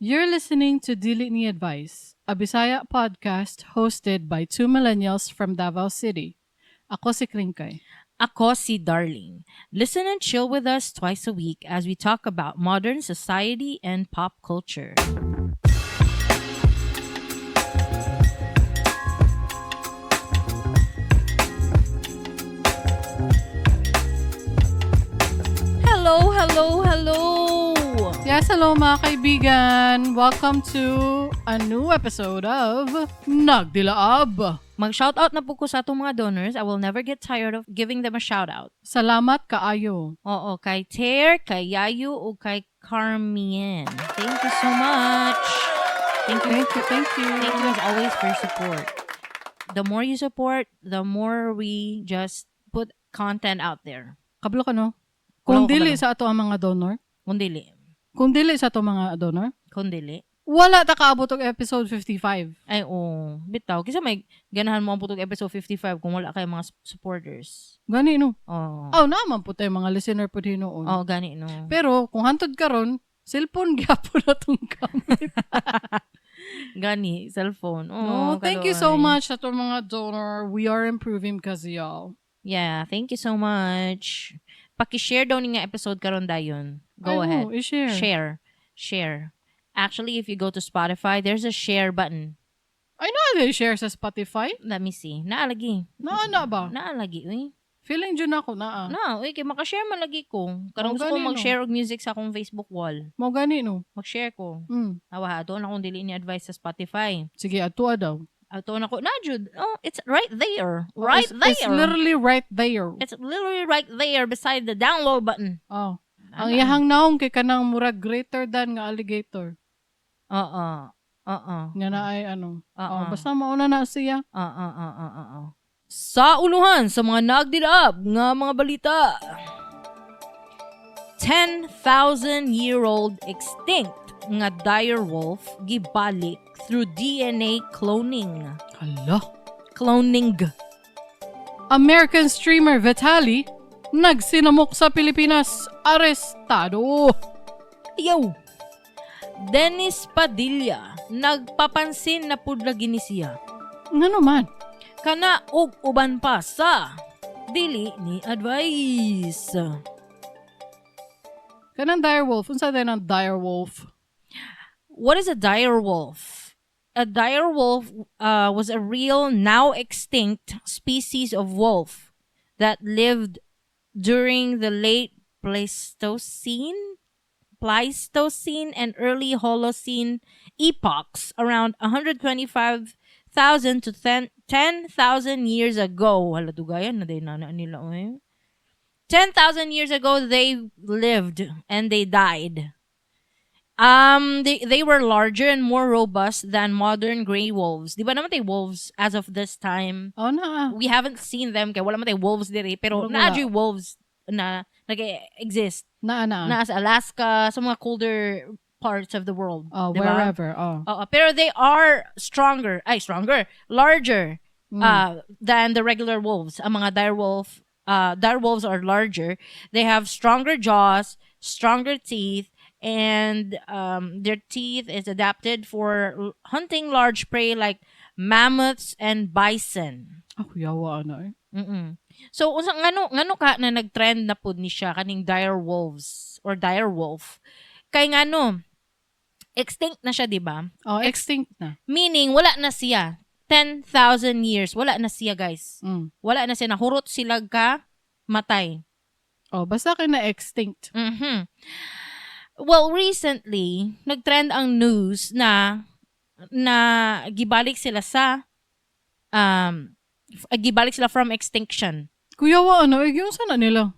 You're listening to Dili Ni Advice, a Bisaya podcast hosted by two millennials from Davao City. Ako si Kringkay. Ako si Darling. Listen and chill with us twice a week as we talk about modern society and pop culture. Hello! Yes, hello mga kaibigan! Welcome to a new episode of Nagdilaab. Mag-shoutout na po ko sa atong mga donors. I will never get tired of giving them a shoutout. Salamat kaayo. Oo, kay Ter, kay Yayu, o kay Carmien. Thank you so much. Thank you. Thank you. Thank you as always for your support. The more you support, the more we just put content out there. Kablo ka no? Kung Kablo. dili sa ato ang mga donor? Kung dili sa ato mga donor? Wala ta kaabot og episode 55. Ay, bitaw. Kasi may ganahan mo ang putog episode 55 kung wala kay mga supporters. Gani no? Oh, naman po tayo mga listener po din noon. Oh, gani no. Pero kung hantod karon, cellphone gyapon na tong gamit. Gani, cellphone. No, thank you so much sa to mga donor. We are improving because of y'all. Yeah, thank you so much. Paki-share daw ni nga episode karon dayon. Go ahead. I-share. Share. Actually, if you go to Spotify, there's a share button. I know they share sa Spotify. Let me see. Naalagi. Na ba? Naalagi, uy. Feeling dyan ako, naa. Uy, kaya makashare man lagi ko. Karong gusto ko mag-share og music sa akong Facebook wall. Mo gani, no? Mag-share ko. Mm. Doon akong Dili Ni Advice sa Spotify. Sige, atua daw. Doon ako, Jud. Oh, it's right there. It's literally right there. It's literally right there beside the download button. Oh. Ang iyahang naong kay kanang murag greater than nga alligator. Nga na ay ano. Basta mauna na siya. Sa uluhan sa mga nagdilaab nga mga balita. 10,000-year-old extinct nga dire wolf gibalik through DNA cloning. Hala. Cloning. American streamer Vitaly nagsinamok sa Pilipinas, arestado. Yo. Dennis Padilla nagpapansin na pudla ginisiya. Ngano man? Kana og uban pa sa Dili Ni Advice. Kanang dire wolf, unsa din ang dire wolf? What is a dire wolf? A dire wolf was a real, now extinct species of wolf that lived during the late Pleistocene and early Holocene epochs around 125,000 to 10,000 years ago. Hala, dugayan na din na nila. 10,000 years ago, they lived and they died. They were larger and more robust than modern gray wolves. Di ba naman tayo wolves as of this time? Oh, na. We haven't seen them kaya wala naman tayo wolves diri. Pero na-adjure wolves na nag-exist. Na. Sa Alaska, sa mga colder parts of the world. Oh, diba? wherever. Oh. Pero they are larger than the regular wolves. Ang mga dire wolves are larger. They have stronger jaws, stronger teeth, and their teeth is adapted for hunting large prey like mammoths and bison. Yawa ano eh. So ngano ka na nagtrend na pud ni siya kaning dire wolves or dire wolf. Kay ngano extinct na siya, di ba? Oh, extinct na. Meaning wala na siya. 10,000 years wala na siya, guys. Wala na siya, nahurot sila ka matay. Oh, basta kay na extinct. Well, recently, nagtrend ang news na gibalik sila from extinction. Kuya wa ano, yung sana nila?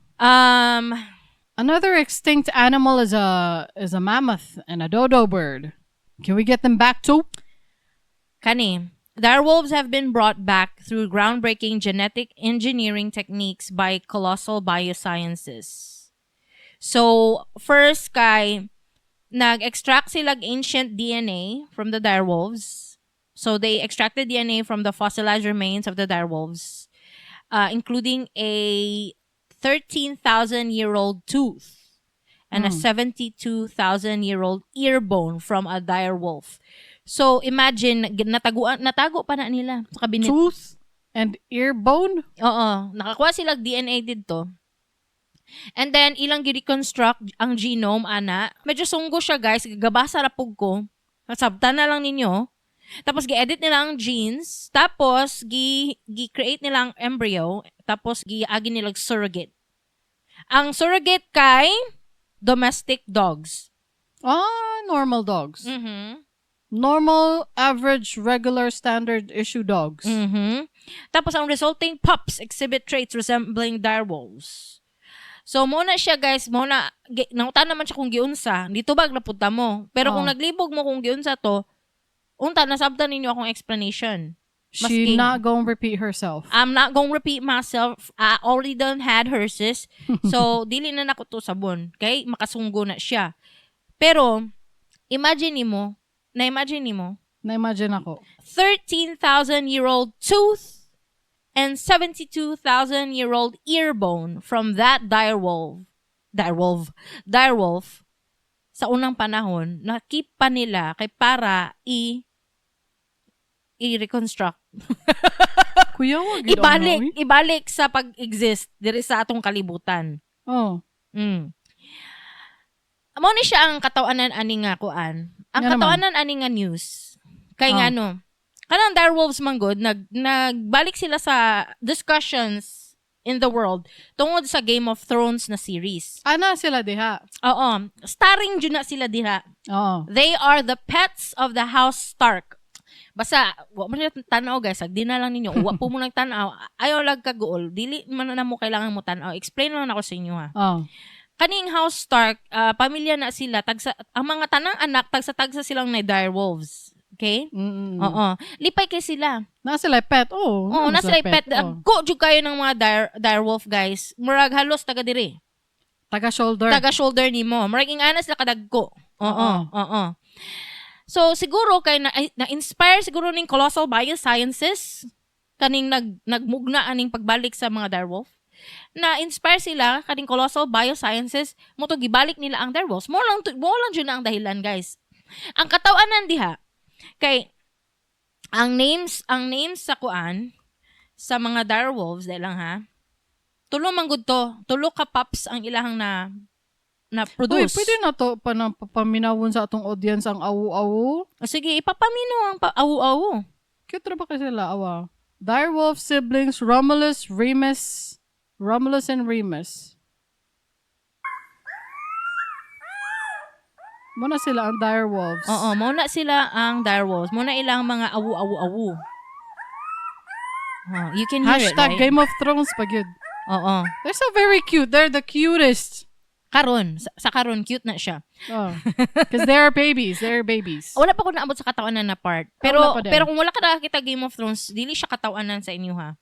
Another extinct animal is a mammoth and a dodo bird. Can we get them back too? Kani, dire wolves have been brought back through groundbreaking genetic engineering techniques by colossal biosciences. So, first nag-extract sila ancient DNA from the dire wolves. So, they extracted DNA from the fossilized remains of the dire wolves, including a 13,000-year-old tooth, and a 72,000-year-old ear bone from a dire wolf. So, imagine, natago pa na nila sa kabinet. Tooth and ear bone? Oo. Nakakuha sila DNA dito. And then, ilang gi-reconstruct ang genome, ana. Medyo sunggo siya, guys. Gabasa rapog ko. Sabta na lang ninyo. Tapos, gi-edit nila ang genes. Tapos, gi-create nila ang embryo. Tapos, gi-agi nila surrogate. Ang surrogate kay domestic dogs. Normal dogs. Mm-hmm. Normal, average, regular, standard issue dogs. Mm-hmm. Tapos, ang resulting pups exhibit traits resembling dire wolves. So, muna siya, guys, nanguta naman siya kung giunsa. Dito ba, napunta mo. Pero kung naglibog mo kung giunsa to, nasabtan ninyo akong explanation. She not gonna repeat herself. I'm not gonna repeat myself. I already done had her, sis. So, dili na nako to sabon. Okay? Makasunggo na siya. Pero, na-imagine ako. 13,000-year-old tooth and 72,000-year-old ear bone from that dire wolf sa unang panahon, na-keep pa nila kay para i-reconstruct. Kuya, wag ibalik sa pag-exist diri sa atong kalibutan. Amo ni siya ang katawanan ani nga kuan. Ang katawanan ani nga news. Kay nga kanang dire wolves man good nagbalik sila sa discussions in the world tungod sa Game of Thrones na series. Ana sila diha? Oo. Starring jud na sila diha. Oo. They are the pets of the House Stark. Basta, wa mo na tanaw, guys. Agdi na lang ninyo. Wa po mo nagtanaw. Ayaw lag kaguol. Dili man na mo kailangan mo tanaw. Explain lang ako sa inyo, ha. Kaning House Stark, pamilya na sila. Ang mga tanang anak, tagsa silang na dire wolves. Okay? Oo. Lipay kay sila. Na sila pet. Oo, na sila pet. Go jud kayo ng mga dire wolf, guys. Murag halos taga diri. Taga shoulder nimo. Murag ingana sila kadagko. Oo. So, siguro, kay na-inspire siguro ning colossal biosciences, kaning nagmugna aning pagbalik sa mga dire wolf, na-inspire sila, kaning colossal biosciences, mo to gibalik nila ang dire wolves. Mo lang dyan ang dahilan, guys. Ang katawanan diha, kay, ang names sa kuan, sa mga dire wolves, dahil lang ha, tulo manggod to, tulo ka pups ang ilahang na produce. Uy, pwede na to paminawon sa atong audience ang awu-awu. Sige, ipapaminaw ang awu-awu. Cute ra ba kasi sila, awa? Dire wolf siblings Romulus and Remus. Muna sila ang dire wolves. Oo, muna sila ang dire wolves. Muna ilang mga awu-awu-awu. You can hear it, right? Game of Thrones pa gyud. Oo. They're so very cute. They're the cutest. Sa karon cute na siya. Because they're babies. Wala pa ko naabot sa katawanan na part. Pero kung wala ka nakakita Game of Thrones, dili siya katawanan sa inyo, ha.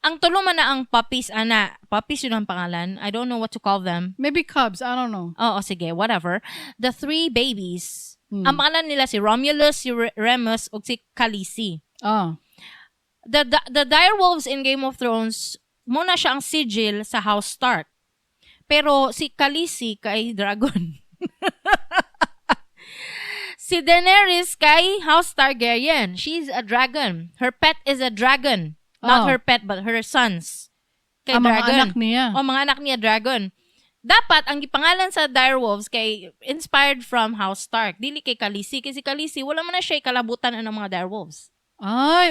Ang tulo man na ang puppies, ana. Puppies yun ang pangalan. I don't know what to call them. Maybe cubs. I don't know. Oo, sige. Whatever. The 3 babies. Ang pangalan nila si Romulus, si Remus, o si Khaleesi. The dire wolves in Game of Thrones, muna siya ang sigil sa House Stark. Pero si Khaleesi kay dragon. Si Daenerys kay House Targaryen. She's a dragon. Her pet is a dragon. Not her pet, but her sons. Kay dragon. Mga anak niya. Mga anak niya, dragon. Dapat, ang ipangalan sa direwolves kay inspired from House Stark. Dili kay Khaleesi. Kasi Khaleesi, wala man na siya kalabutan ng mga direwolves.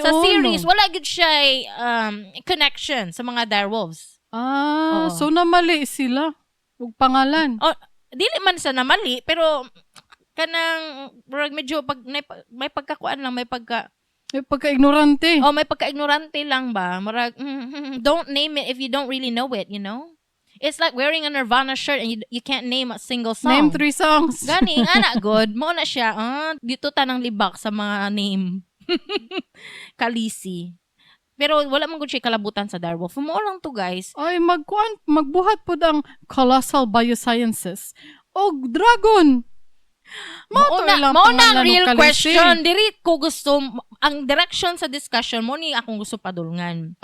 Sa series, wala gud siya connection sa mga direwolves. So namali sila. Ug pangalan. Dili man sa namali, pero kanang medyo may pagkakuan lang, may pagka-ignorante. May pagka-ignorante lang ba? Don't name it if you don't really know it, you know? It's like wearing a Nirvana shirt and you can't name a single song. Name 3 songs. Gani, anak good. Mo na siya. Dito tanang libak sa mga name. Khaleesi. Pero wala man gud siya kalabutan sa direwolf. Mo lang to, guys. Ay, magbuhat po ang colossal biosciences. Dragon. Mao na real question. Diri ko gusto, ang direction sa discussion mo ni akong gusto padulngan.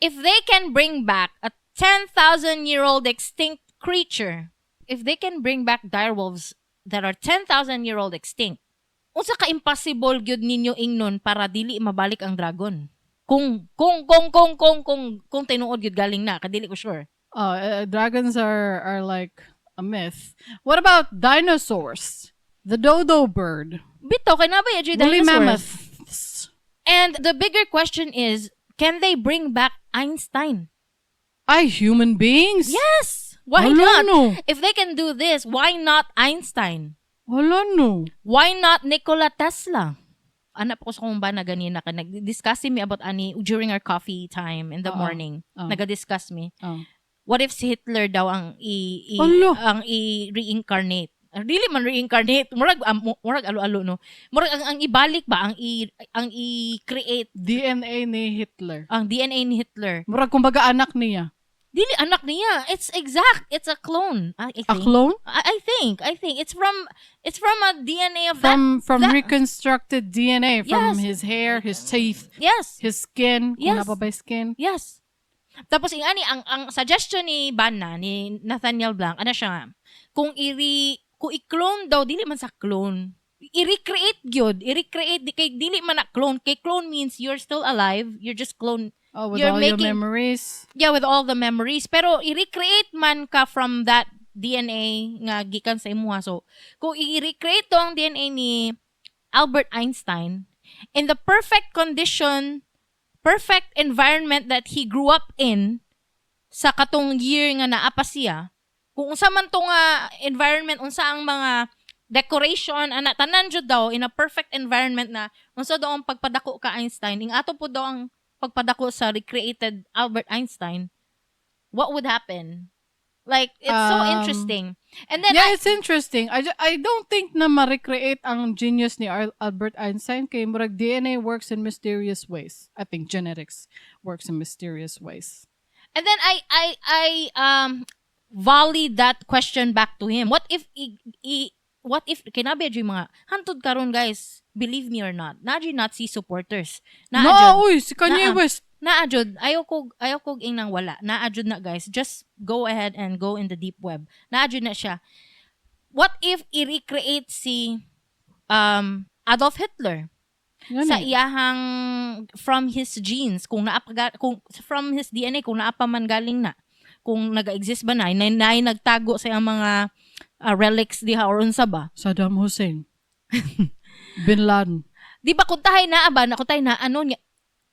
If they can bring back a 10,000-year-old extinct creature if they can bring back direwolves that are 10,000-year-old extinct, unsa ka impossible gyud ninyo ingnon para dili mabalik ang dragon? Kung tinuod gyud galing na, kadili ko sure. Dragons are like a myth. What about dinosaurs? The dodo bird. Bito, kay nabay adyo Woolly dinosaurs. mammoths. And the bigger question is, can they bring back Einstein? Human beings? Yes! Why Wala not? no. If they can do this, why not Einstein? Wala no. Why not Nikola Tesla? Anak ko sa kung ba na ganina ka, nag-discuss me about ani during our coffee time in the morning. Nag-discuss me. What if si Hitler daw ang i-reincarnate? Dili man reincarnate. Murag alo-alo no. Murag ang ibalik ba ang i-create DNA ni Hitler. ang DNA ni Hitler. Murag kumbaga anak niya. Dili anak niya. It's exact. It's a clone. I think. A clone? I think it's from a DNA of From that. reconstructed DNA from Yes. his hair, his teeth, Yes. his skin, Yes. kung napabay skin. Yes. Tapos ang suggestion ni Bana, ni Nathaniel Blanc, ano siya, kung i-clone daw, dili man sa clone. I-recreate gyud. I-recreate kay dili man na clone. Kay clone means you're still alive. You're just clone. Oh, with You're all making- your memories. Yeah, with all the memories. Pero i-recreate man ka from that DNA nga gikan sa imuha. So, kung i-recreate to ang DNA ni Albert Einstein in the perfect condition, perfect environment that he grew up in sa katong year nga naapa siya, kung unsa man to nga environment, unsa ang mga decoration, tanan jud daw in a perfect environment na unsa daw ang pagpadako ka Einstein, ing ato po daw ang pagpadako sa recreated Albert Einstein, what would happen? Like, it's so interesting. And then Yeah, it's interesting. I don't think na ma-recreate ang genius ni Albert Einstein kay murag DNA works in mysterious ways. I think genetics works in mysterious ways. And then I volleyed that question back to him. What if kinabi yung mga hantod karon guys, believe me or not, naadyo Nazi supporters. Uy, si Kanye West. Naadjud, ayaw ko ing nang wala. Naadjud na guys. Just go ahead and go in the deep web. Naadjud na siya. What if i-recreate si Adolf Hitler? Sa iyahang from his genes, kung from his DNA, kung naapa man galing na, kung nag-exist ba na nagtago sa iyang mga relics diha or unsa ba? Saddam Hussein. Bin Laden. Di ba kung tahay na ano niya,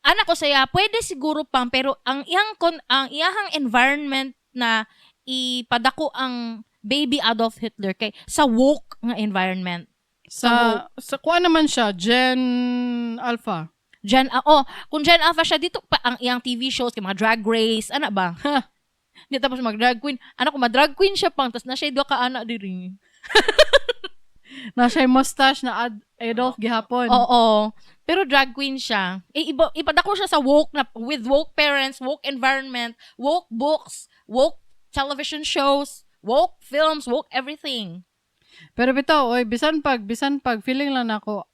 anak ko saya, pwede siguro pang, pero ang iyahang environment na ipadako ang baby Adolf Hitler kay sa woke nga environment. Sa kuha naman siya, Gen Alpha. Kung Gen Alpha siya, dito pa ang iyang TV shows, kay mga drag race, ana ba? Di tapos mag-drag queen. Anak ko, ma-drag queen siya pang, tapos na siya doon ka-anak diri. Na siya mustache na Adolf gihapon. Oo. Pero drag queen siya. Ipadako siya sa woke, na with woke parents, woke environment, woke books, woke television shows, woke films, woke everything. Pero bitaw, bisan pag feeling lang ako,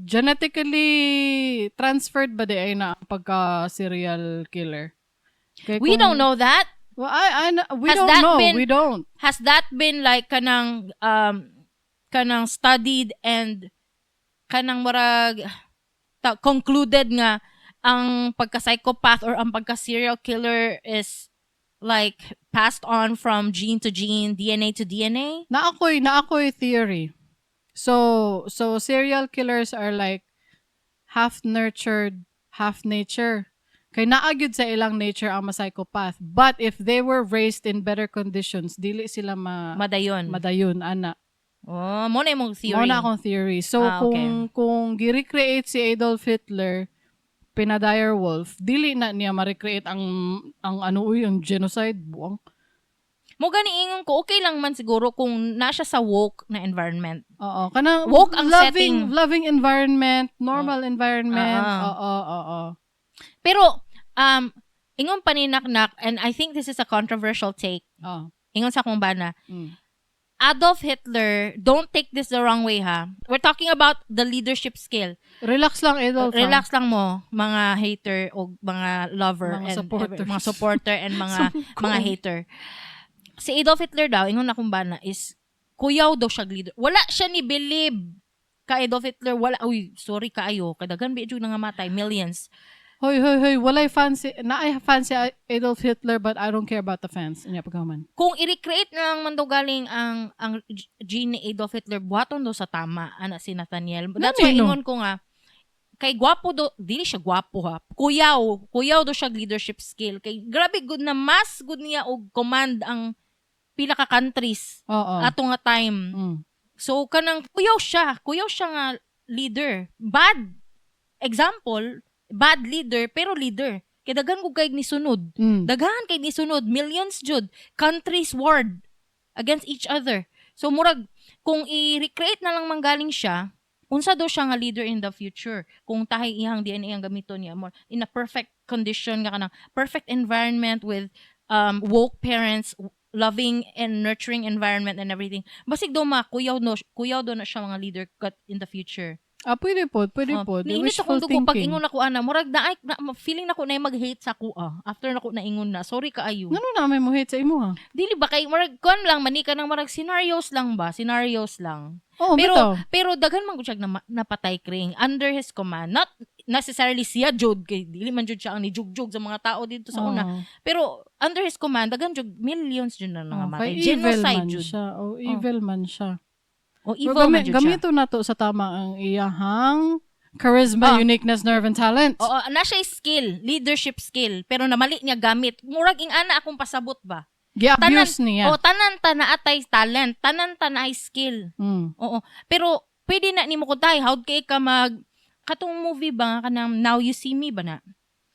genetically transferred ba di ay na ang pagka-serial killer? We don't know that. Well, we don't know. We don't. Has that been like kanang studied and kanang murag concluded nga ang pagka-psychopath or ang pagka-serial killer is like passed on from gene to gene, DNA to DNA? Na ako'y theory. So serial killers are like half nurtured, half nature. Kay naagyud sa ilang nature ang psychopath. But if they were raised in better conditions, dili sila madayon, ana. Oh, mo na imong theory. Mo na akong theory. So kung gi-recreate si Adolf Hitler, pinadire wolf, dili na niya ma-recreate ang ang genocide buang. Mo gani ingon ko, okay lang man siguro kung na siya sa woke na environment. Oo, kanang woke ang setting. Loving environment, normal environment. Oo. Pero ingon pa ni Naknak, and I think this is a controversial take. Ingon sa kong bana. Adolf Hitler, don't take this the wrong way ha. We're talking about the leadership skill. Relax lang, Adolf. Relax lang mo, mga hater o mga lover mga and supporters. mga supporter and mga hater. si Adolf Hitler daw, ingon akong bana, is kuyaw daw siya leader. Wala siya ni believe ka Adolf Hitler. Wala, uy, sorry kaayo. Kadagan medyo nangamatay, millions. Hoy, walay fancy, I fancy Adolf Hitler, but I don't care about the fans. Inya pagkaman. Kung i-recreate na lang man daw galing ang gene ni Adolf Hitler, buhaton daw sa tama, ana si Nathaniel. That's why ingon ko nga, kay gwapo do, dili siya gwapo ha. Kuyaw do siya leadership skill. Kay grabe good na mas good niya og command ang pila ka countries ato nga time. So kanang kuyaw siya nga leader. Bad example, bad leader pero leader. Kay daghan ko kay ni sunod. Daghan kay ni sunod, millions jud, countries warred against each other. So murag kung i-recreate na lang manggaling siya, unsa daw siya nga leader in the future kung tahay iyang DNA ang gamiton niya more in a perfect condition nga kanang perfect environment with woke parents, loving and nurturing environment and everything. Basig daw kuyaw daw na siya mga leader in the future. Pwede po. Niinit akong dugo pag ingon ako ana, murag na feeling nako na mag-hate sa ako after nako na ingon na. Sorry kaayo. Ngano na may mo hate sa imo ha? Dili ba kay murag kon lang manika nang murag scenarios lang. Oo, pero daghan man gud siya napatay kring under his command. Not necessarily siya jud kay dili man jud siya ang nijugjug sa mga tao dito sa una. Pero under his command daghan jud millions jud na nangamatay. Genocide jud. Evil man siya. Evil man jud siya. Gamito na to sa tama ang iyahang charisma, uniqueness, nerve, and talent. Oo, na siya skill, leadership skill, pero namali niya gamit. Murag ing ana akong pasabot ba? Gi-abuse niya. Tanan atay talent, tanan ay skill. Oo. Pero pwede na nimo kutay, howd kay ka katong movie ba kanang Now You See Me ba na?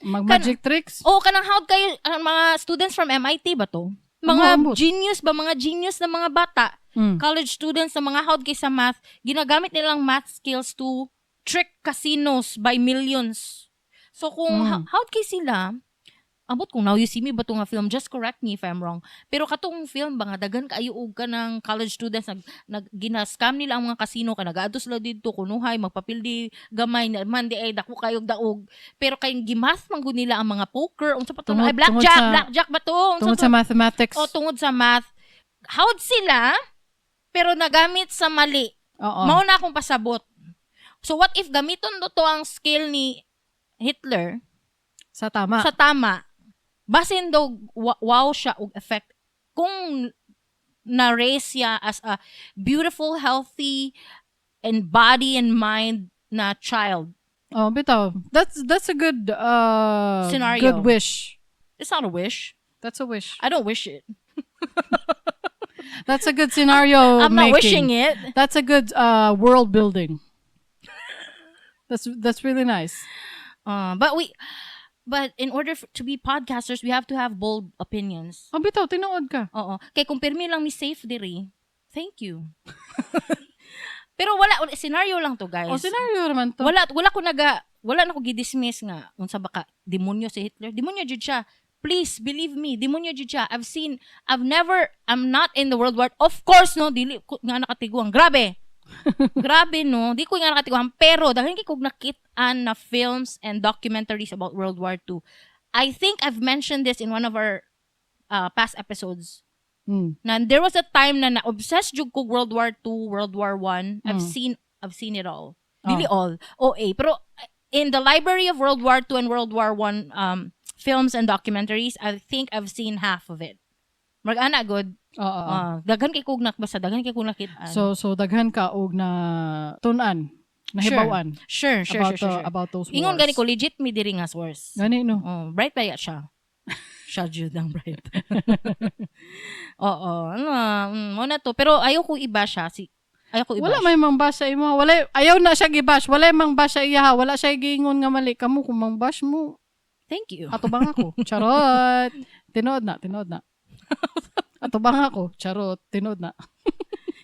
Mag-magic tricks? Kanang howd kayo mga students from MIT ba to? Mga genius na mga bata. College students na mga howd kay sa math, ginagamit nilang math skills to trick casinos by millions. So kung howd kay sila, ambot kung Now You See Me ba to nga film, just correct me if I'm wrong. Pero katong film ba nga dagan kaayo og ka ng college students gina-scam nila ang mga casino ka nagaadto sila didto kunuhay magpapildi gamay na man di ay dako kayog daog. Pero kay gimath man gud nila ang mga poker unsa pa to ay blackjack ba to? Tungod sa mathematics. Tungod sa math. Howd sila pero nagamit sa mali. Mao na akong pasabot. So what if gamiton to ang skill ni Hitler sa tama? Basin daw wow siya og effect kung na-raise siya as a beautiful, healthy and body and mind na child. Bitaw. That's a good scenario. Good wish. It's not a wish. That's a wish. I don't wish it. That's a good scenario I'm making. not wishing it. That's a good world building. That's really nice. But in order to be podcasters, we have to have bold opinions. Bitaw, tinuod ka. Oo. Kaya kung pirmi lang ni safe diri, thank you. Pero wala scenario lang to, guys. Scenario naman to. Wala na ko gidismiss nga unsa baka demonyo si Hitler. Demonyo jud siya. Please believe me, demonyo jud siya. I'm not in the World War. Of course no, dili ko nga nakatiguang. Grabe no, di ko nga nakatiguang. Pero dahil kog nakit-an na films and documentaries about World War II. I think I've mentioned this in one of our past episodes. Na there was a time na na-obsessed jud ko World War II, World War I. I've seen it all. Dili all. Pero in the library of World War II and World War I films and documentaries, I think I've seen half of it. Mag-ana good. Daghan kay kog basta daghan kay kog nakit-an. So daghan ka og na tunan, nahibawan. Sure. About those wars. Ingon gani ko legit mi diri nga source. Gani no. Bright ba ya siya? Siya jud ang bright. Mo na to, pero ayaw ko iba siya ayaw ko ibash. Wala may mangbash sa imo. Ayaw na siya gibash. Wala mangbash sa iya. Wala siya giingon nga mali kamo kung mangbash mo. Thank you. Atubang ako. Charot. Tinood na. Atubang ako. Charot. Tinood na.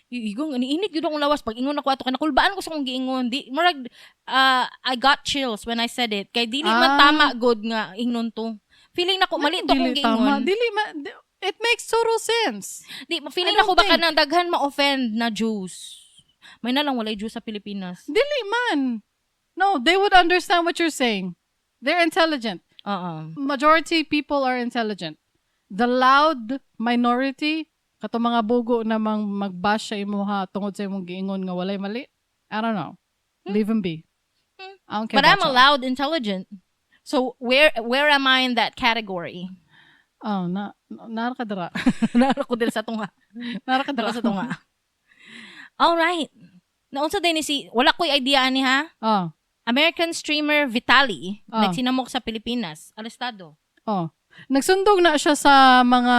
Igong init gyud akong lawas pag ingon ako ato kanakulbaan ko sa akong giingon. Di murag I got chills when I said it. Kay dili man tama god nga ingnon to. Feeling nako mali to akong giingon. It makes total sense. Di feeling nako baka nang daghan ma-offend na Jews. May na lang walay Jews sa Pilipinas. Dili man. No, they would understand what you're saying. They're intelligent. Majority people are intelligent. The loud minority Kato mga bugo na magbash sa imuha tungod sa imong giingon nga walay mali. I don't know. Leave him be. I don't care But I'm about y'all. allowed intelligent. So where am I in that category? Oh, narakadara. Nara ko dila sa tunga. Narakadara Sa tunga. All right. Naunsa din si wala ko'y idea ani ha. Oh, American streamer Vitaly Ah. nagsinamok sa Pilipinas, arestado. oh. Nagsundog na siya sa mga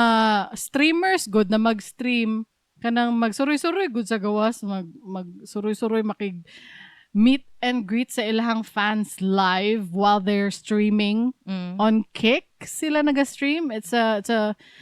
streamers, good na mag-stream. Kanang magsuroy-suroy, good sa gawas. Magsuroy-suroy, meet and greet sa ilahang fans live while they're streaming. On Kick sila naga-stream. It's a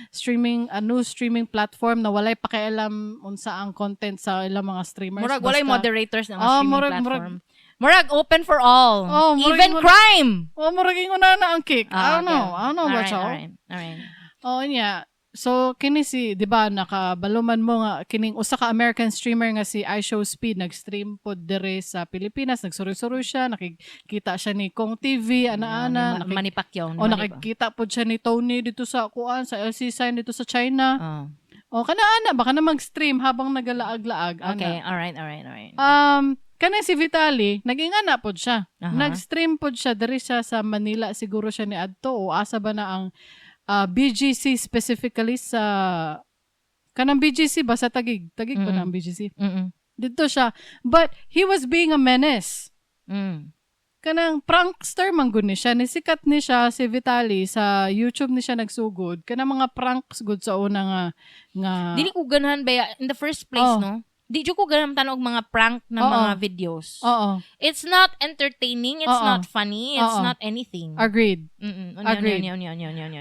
streaming, a new streaming platform na walay pakialam unsa ang content sa ilang mga streamers. Murag walay moderators ng Oh, streaming murag- platform. Murag open for all. Oh, Even crime. Oh, murag ingon na ang Kick. I don't okay. know about y'all. Alright. Oh, yeah. So, kini si, di ba, nakabaluman mo nga, kining usa ka American streamer nga si iShowSpeed, nag-stream po dire sa Pilipinas, nagsuroy-suroy siya, nakikita siya ni Kong TV, ana-ana, Manny Pacquiao. nakikita po siya ni Tony dito sa kuan, sa LC sign dito sa China. Oh. Kana-ana, baka na mag-stream habang nagalaag-laag. Okay, ana. alright. Kanang si Vitaly, naging-ana po siya. Aha. Nag-stream po siya, diri siya sa Manila, siguro siya ni Adto, o asa ba na ang BGC specifically sa kanang BGC ba sa Tagig ba na ang BGC dito siya, but he was being a menace. Kanang prankster man gud ni siya, nisikat ni siya si Vitaly sa YouTube ni siya nagsugod kanang mga pranks gud sa una nga Dili ko ganahan ba in the first place, Oh. no? Di ko ganahan tanog mga prank na Oo. mga videos. Oo, It's not entertaining, it's Oo. not funny, it's Oo. not anything. agreed. Agreed.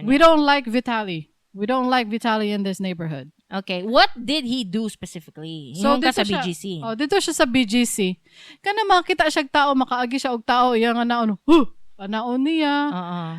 We don't like Vitaly. We don't like Vitaly in this neighborhood. Okay, what did he do specifically? So, Yung ka dito sa siya- BGC. Oh, dito siya sa BGC. Kana makita siya tao, makaagi siya og tao, iya nga naon, panaon niya.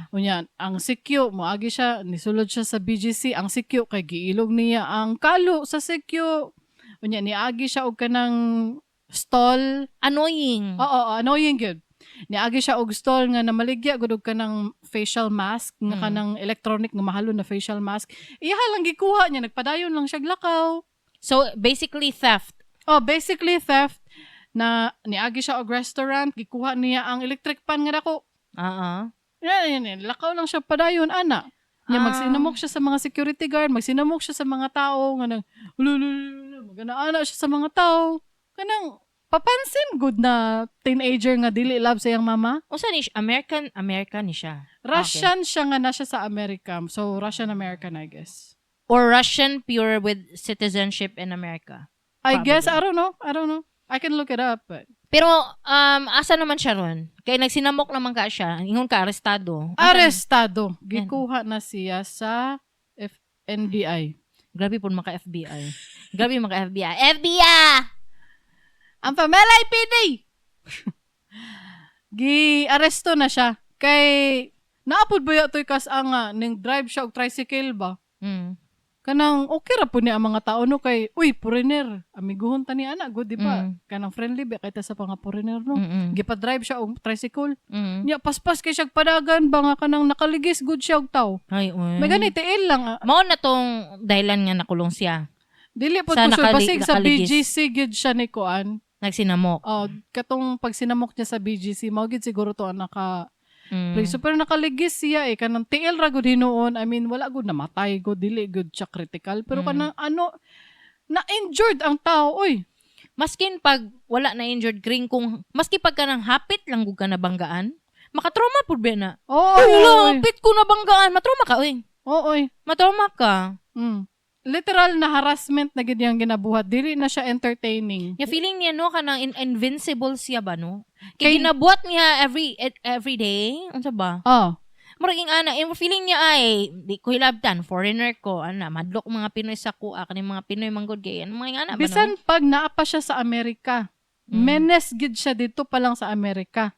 Unya, ang sikyo, moagi siya, nisulod siya sa BGC, ang sikyo kay giilog niya ang kalo sa sikyo. Unya, niagi siya og kanang stall. Annoying. Oo, annoying good. Niagi siya og stall nga namaligya gud og kanang facial mask nga kanang electronic nga mahalo na facial mask. Iya lang gikuha niya, nagpadayon lang siya lakaw. So, basically theft. Oh, basically theft na niagi siya og restaurant, gikuha niya ang electric pan nga dako. Yan, lakaw lang siya padayon ana. Niya magsinamok siya sa mga security guard, magsinamok siya sa mga tao nga nang magana-ana siya sa mga tao. Kanang papansin good na teenager nga dili love sa iyang mama. Usa ni siya? American ni siya. Russian siya nga na siya sa America. So Russian-American, I guess. Or Russian pure with citizenship in America. I guess, I Probably. don't know. I can look it up, but Pero, asa naman siya ron? Kaya nagsinamok naman ka siya. Ingon ka, arestado. arestado. Gikuha na siya sa NBI. Grabe po maka-FBI. Grabe maka-FBI. FBI! Ang Pamelay PD! Gi-aresto na siya. Kay, naapod ba yato kas ang ning drive siya og tricycle ba? Kanang okay ra po niya ang mga tao no kay, uy, foreigner. Amiguhon ta ni ana, good, di ba? Kanang friendly ba kay ta sa mga foreigner no? Gipa-drive siya og tricycle. Nya paspas kay siya padagan ba nga kanang nakaligis good siya og tao. Ay, uy. May ganit tiil lang. Mao na tong dahilan nga nakulong siya. Dili po Sa to sure. Basig sa nakaligis. BGC gid siya ni Kuan. Nagsinamok. Oh, katong pag sinamok niya sa BGC, mao gid siguro to ang naka Mm. super nakaligis siya kanang tiil ra gud hinuon. I mean wala gud namatay gud, dili gud siya critical pero kanang na injured ang tao oy. Maskin pag wala na injured kung maski pag ka nang hapit lang gud ka nabanggaan, makatrauma pud ba na. Oo. Ay, wala, hapit ko nabanggaan, matrauma ka oy. Oo. Matrauma ka. Literal na harassment na gid yang ginabuhat. Dili na siya entertaining. Ya feeling niya no kanang invincible siya ba no? Kay- Kay ginabuhat niya every day, unsa ba? Oh. Muraging ana, yung feeling niya ay di ko hilabtan, foreigner ko, ana, madlok mga Pinoy sa kuha kani mga Pinoy manggod kay ano mga ana ba no? Bisan pag naa pa siya sa Amerika. Menes gid siya dito pa lang sa Amerika.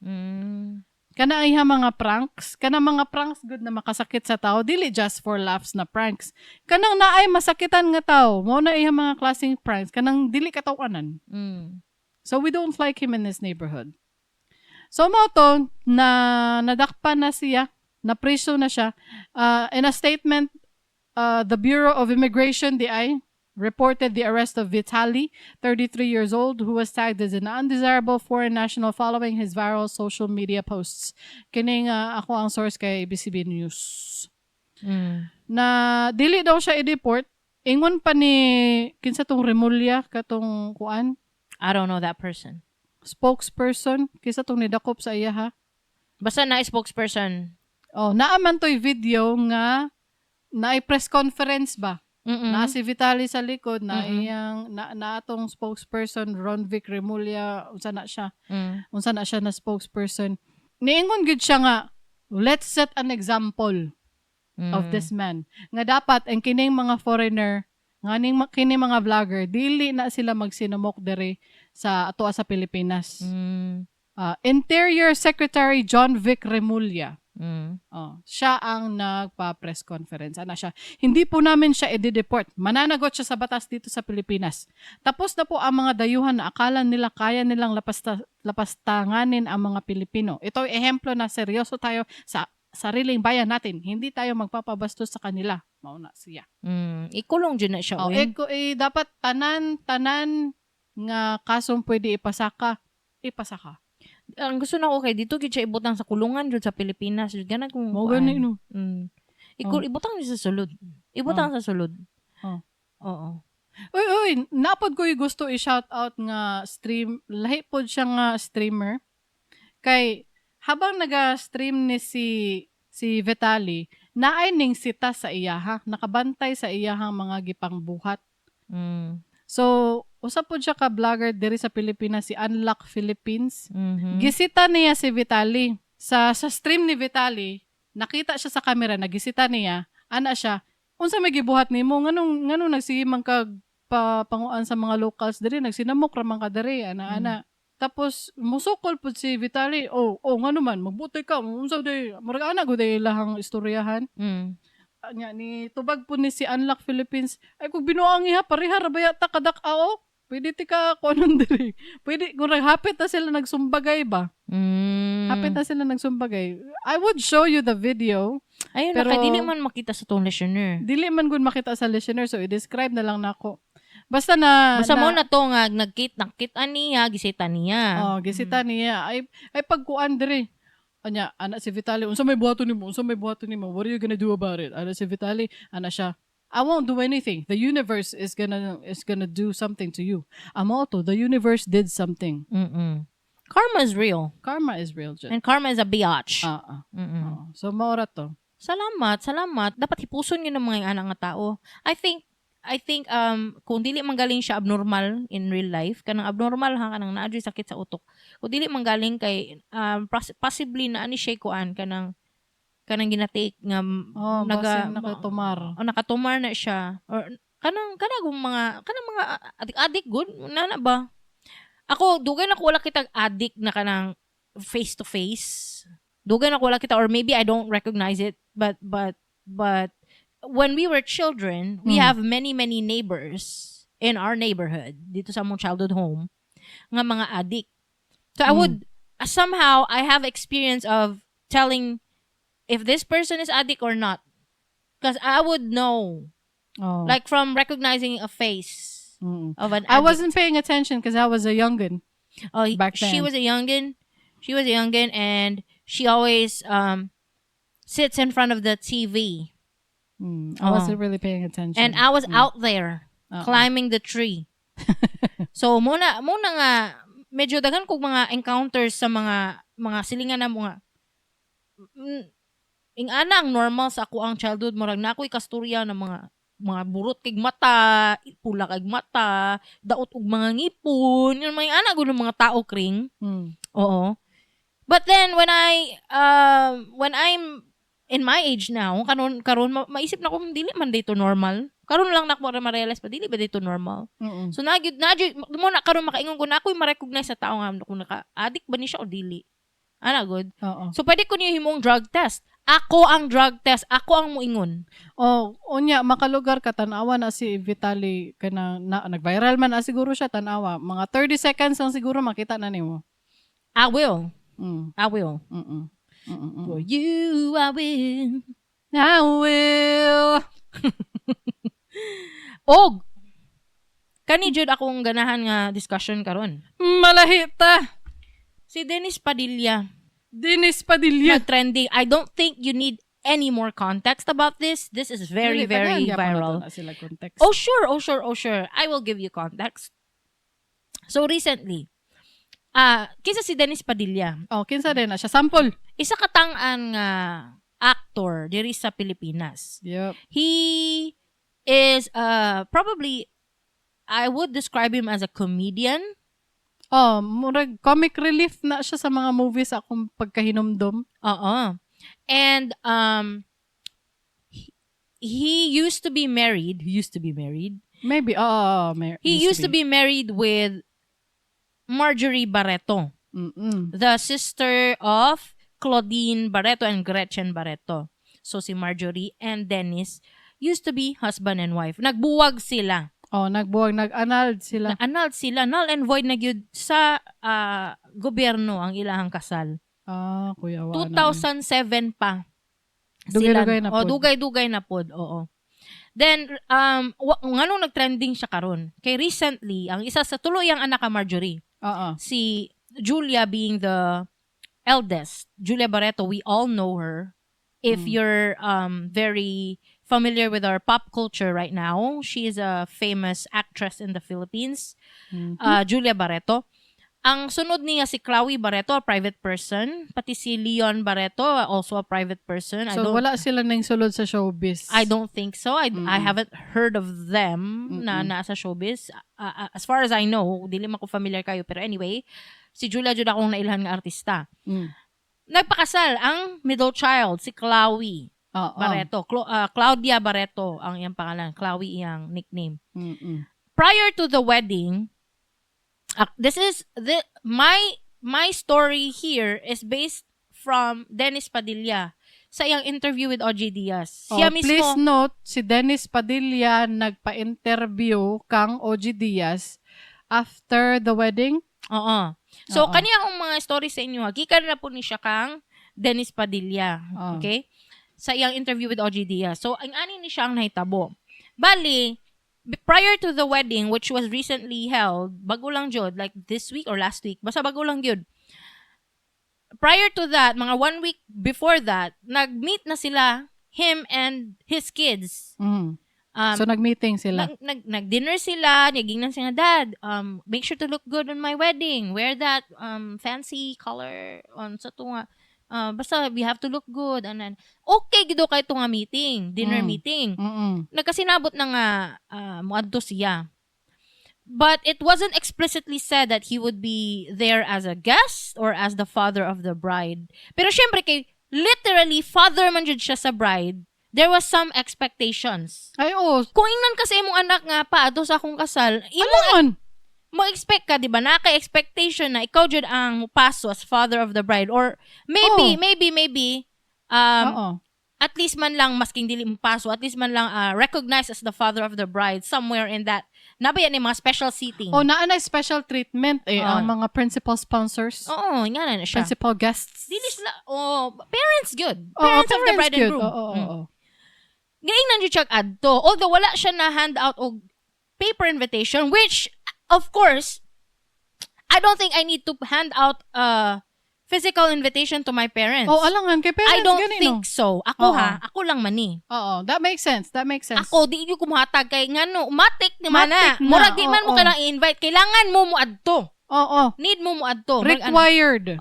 Kana ay mga pranks, good na makasakit sa tao, dili just for laughs na pranks. Kanang naay masakitan nga tao, mao na iya mga klaseng pranks, kanang dili katawanan. So we don't like him in this neighborhood. So mao to na nadakpan na siya, na preso na siya. In a statement, the Bureau of Immigration DI reported the arrest of Vitaly, 33 years old, who was tagged as an undesirable foreign national following his viral social media posts. Kining ako ang source kay ABCB News. Na dili daw siya i-deport. Ingon pa ni kinsa tong Remulla katong kuan? I don't know that person. Spokesperson kinsa tong nidakop sa iya ha? Basta na spokesperson. Oh, naaman to'y video nga na press conference ba? Na si Vitaly sa likod na iyang na atong spokesperson Ron Vic Remulla unsa na siya? Unsa na siya na spokesperson. Niingon gid siya nga let's set an example of this man. Nga dapat ang kining mga foreigner, kining mga vlogger, dili na sila magsinamok dere sa atoa sa Pilipinas. Interior Secretary John Vic Remulla. Siya ang nagpa-press conference. Ana siya. Hindi po namin siya i-deport. Mananagot siya sa batas dito sa Pilipinas. Tapos na po ang mga dayuhan na akala nila kaya nilang lapastanganin ang mga Pilipino. Ito ay ehemplo na seryoso tayo sa sariling bayan natin. Hindi tayo magpapabastos sa kanila. Mauna siya. Ikulong dyan na siya. Dapat tanan nga kasong pwede ipasaka. Ang gusto na okay, dito gid siya ibutang sa kulungan dyan sa Pilipinas. Ganun kung gani no. Ibutang niya sa sulod. Ibutang sa sulod. Oo. Uy, napod ko yung gusto i-shout out nga stream. Lahi pod siya nga streamer. Kay habang naga-stream ni si Vitaly, naay ning sita sa iya ha, nakabantay sa iyahang mga gipangbuhat. So, usap po siya ka vlogger diri sa Pilipinas, si Unlock Philippines. Gisita niya si Vitaly. Sa stream ni Vitaly, nakita siya sa camera, nagisita niya, ana siya, unsa may gibuhat nimo? Nganong nagsigimang kag panguan sa mga locals diri, nagsinamok ra man ka diri, ana. Tapos, musukol po si Vitaly. Nga naman, magbuti ka. Unsa day, marag-ana ko day lahang istoryahan. Nya ni tubag po ni si Unlock Philippines. Ay, kung binuangi ha, pareha rabaya ta kadak-ao. Pwede ti ka kuanon diri. Pwede, kung hapit na sila nagsumbagay ba? Hapit na sila nagsumbagay. I would show you the video. Ayun, pero dili man makita sa tong listener. Dili man gud makita sa listener, so i-describe na lang nako. Basta mo na to nga nakita niya, gisita niya. Gisita niya. Ay pagkuan diri. Anya, ana si Vitaly, unsa may buhaton nimo? What are you gonna do about it? Ana si Vitaly, ana siya. I won't do anything. The universe is gonna do something to you. Amoto, the universe did something. Karma is real. Jen. And karma is a biatch. So maura to. Salamat. Dapat hipuson yun ng mga anak nga tao. I think kung dili manggaling siya abnormal in real life, kanang abnormal ha, kanang naadri sakit sa utok. Kung dili manggaling kay possibly na ani siya kuan kanang ginatake nga nakatumar na siya or kanang mga adik good nana ba. Ako dugay na ko wala kitag addict na kanang face to face. Dugay na ko wala kita, or maybe I don't recognize it, but when we were children, we have many neighbors in our neighborhood, dito sa among childhood home, nga mga addict. So I would, somehow, I have experience of telling if this person is addict or not. Because I would know. Like from recognizing a face of an addict. I wasn't paying attention because I was a youngin. Back then. She was a youngin, and she always sits in front of the TV. I wasn't really paying attention. And I was out there climbing the tree. So muna nga medyo daghan kog mga encounters sa mga silingan na mga ang normal sa ako ang childhood, murag na ako'y kasturya ng mga burot kag mata, pula kag mata, daot og mga ngipon, yun mga anak ng mga tao kring. Oo. But then when I'm in my age now, karon maisip na ko dili man dito normal. Karon lang nako ma-realize pa dili ba dito normal. So nagyud mo na karon makaingon ko na ako'y ma-recognize sa tao nga kung naka-addict ba ni siya o dili. Ana good. So pwede ko niyo himong drug test. Ako ang drug test, ako ang muingon. Unya makalugar ka tanawa na si Vitaly kana nag-viral man na siguro siya tanawa. Mga 30 seconds lang siguro makita na nimo. I will. For you, I will. I will. Kani jud akong ganahan nga discussion karon. Malahi ta. Si Dennis Padilla. Dennis Padilla. Trending. I don't think you need any more context about this. This is very, very viral. Sila context. Oh, sure. I will give you context. So, recently, kinsa si Dennis Padilla. Oh, kinsa din na siya. Sample. Isa katang-an nga actor diri sa Pilipinas. Yep. He is probably, I would describe him as a comedian. Oh, murag comic relief na siya sa mga movies akong pagkahinumdum. Oo. And he used to be married. Maybe. He used to be married with Marjorie Barreto, the sister of Claudine Barreto and Gretchen Barreto. So si Marjorie and Dennis used to be husband and wife. Nagbuwag sila. Oh, nag-annulled sila. Nag-annulled sila. Null and void na gyud sa gobyerno ang ilahang kasal. Kuya Wana. 2007 pa. Dugay-dugay na pod. Dugay-dugay na pod, oo. Then, nganong nag-trending siya karon? Kay recently, ang isa sa tuluyang anak ka Marjorie, si Julia being the eldest, Julia Barreto, we all know her. If you're very familiar with our pop culture right now, she is a famous actress in the Philippines, Julia Barreto. Ang sunod niya si Chloe Barreto, a private person. Pati si Leon Barreto, also a private person. So, wala sila nang sulod sa showbiz? I don't think so. I haven't heard of them na nasa showbiz. As far as I know, dili man ko familiar kayo. Pero anyway, si Julia jud akong nailhan nga artista. Nagpakasal ang middle child, si Chloe Barreto. Claudia Barreto ang iyang pangalan. Chloe iyang nickname. Prior to the wedding, my story here is based from Dennis Padilla sa iyang interview with OG Diaz. Siya mismo, please note, si Dennis Padilla nagpa-interview kang OG Diaz after the wedding. Oo. So, kaniya akong mga story sa inyo. Gikan na po ni siya kang Dennis Padilla. Okay? Sa iyang interview with OG Diaz. So, ang ani ni siya ang nahitabo. Bali, prior to the wedding, which was recently held, bago lang jud, like this week or last week, basta bago lang jud. Prior to that, mga 1 week before that, nag-meet na sila, him and his kids. So, nag-meeting sila? Nag-dinner sila, nagingnan sila, Dad, make sure to look good on my wedding. Wear that fancy color on sa tunga. Basta, we have to look good. And then, okay, gido kay ito nga meeting, dinner meeting. Nagkasinabot na nga, muadto siya. But it wasn't explicitly said that he would be there as a guest or as the father of the bride. Pero syempre, kay literally, father man jud siya sa bride, there was some expectations. Ay, oo. Kung ingnan kasi imong anak nga pa, ato sa akong kasal, mo expect ka, di ba? Naka-expectation na ikaw jud ang paso as father of the bride. Or maybe, at least man lang, masking dili mo paso, at least man lang recognized as the father of the bride somewhere in that, nabayan ni mga special seating. Naa na special treatment ang mga principal sponsors. Oo, nga na siya. Principal guests. Dili sila, parents good. Parents of the bride and groom. Ngayon nandiyo siya adto. Although wala siya na hand out og paper invitation, which, of course, I don't think I need to hand out a physical invitation to my parents. Alangan kay parents. I don't think so. Ako lang mani. That makes sense. Ako, di ko kumuhatag kay ngano, matik naman na. Murag di man mo ka lang i-invite. Kailangan mo adto. Need mo adto. Required.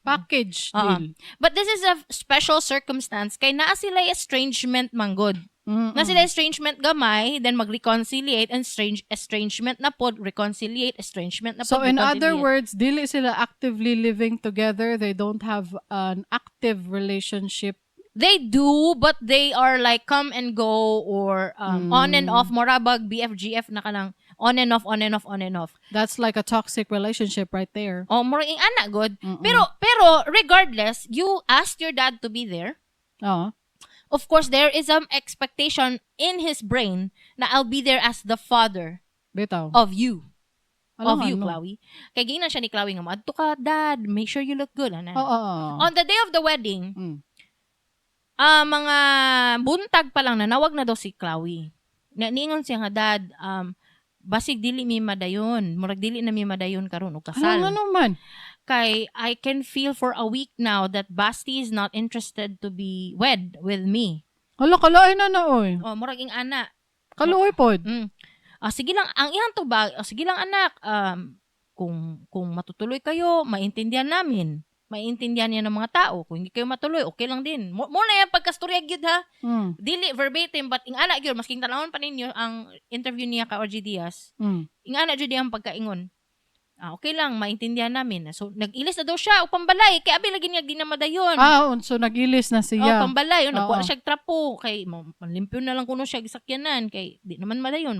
Package deal. But this is a special circumstance kay naa sila estrangement manggod. Na sila estrangement gamay, then mag-reconciliate, and estrangement na pod, reconciliate, estrangement na pod, so in other words, dili sila actively living together. They don't have an active relationship. They do, but they are like come and go or on and off, morabag BFGF na kanang on and off. That's like a toxic relationship right there. Murag ing ana good. Pero regardless, you asked your dad to be there. Of course, there is some expectation in his brain na I'll be there as the father of you. Chloe. Kaya gina siya ni Chloe nga, adto ka, Dad, make sure you look good. On the day of the wedding, mga buntag pa lang, nanawag na daw si Chloe. Niingon siya nga, Dad, basig dili mi madayon. Murag dili na mi madayon karon og kasal. Ano man? Kay I can feel for a week now that Basti is not interested to be wed with me. Hala, kalain na oy. Oh, murag ing ana. Kaluoy pod. Sige lang, ang iyang tubag, sige lang anak, kung matutuloy kayo, maintindihan namin. Maintindihan niya ng mga tao. Kung hindi kayo matuloy, okay lang din. Muna yan, pagkastorya gyud ha. Dili verbatim, but ing ana gyud, masking tanawon pa ninyo ang interview niya ka RG Diaz. Ing ana gyud ang pagkaingon. Okay lang, maintindihan namin. So, nag-ilis na daw siya o pambalay. Kaya abi lagi niya ginamadayon. So nag-ilis na siya. Pambalay. Nagkuha na siya trapo. Kay, manlimpyo na lang kuno siya gisakyanan. Kay, di naman madayon.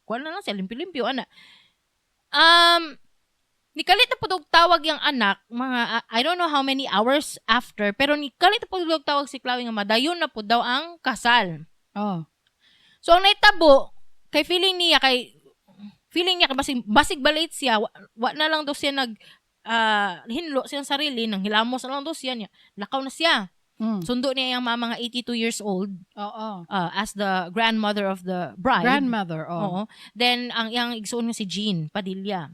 Kuha na lang siya, limpyo-limpyo, ana. Nikalit na po tawag yung anak, mga, I don't know how many hours after, pero nikalit na po tawag si Chloe nga madayon na po daw ang kasal. So, ang naitabo, feeling niya basig balait siya, wa na lang daw siya hinlo siyang sarili, nang hilamos na lang daw siya niya. Lakaw na siya. Sundo niya yung mga 82 years old. As the grandmother of the bride. Grandmother, Then, ang iyang igsoon nga si Jean Padilla.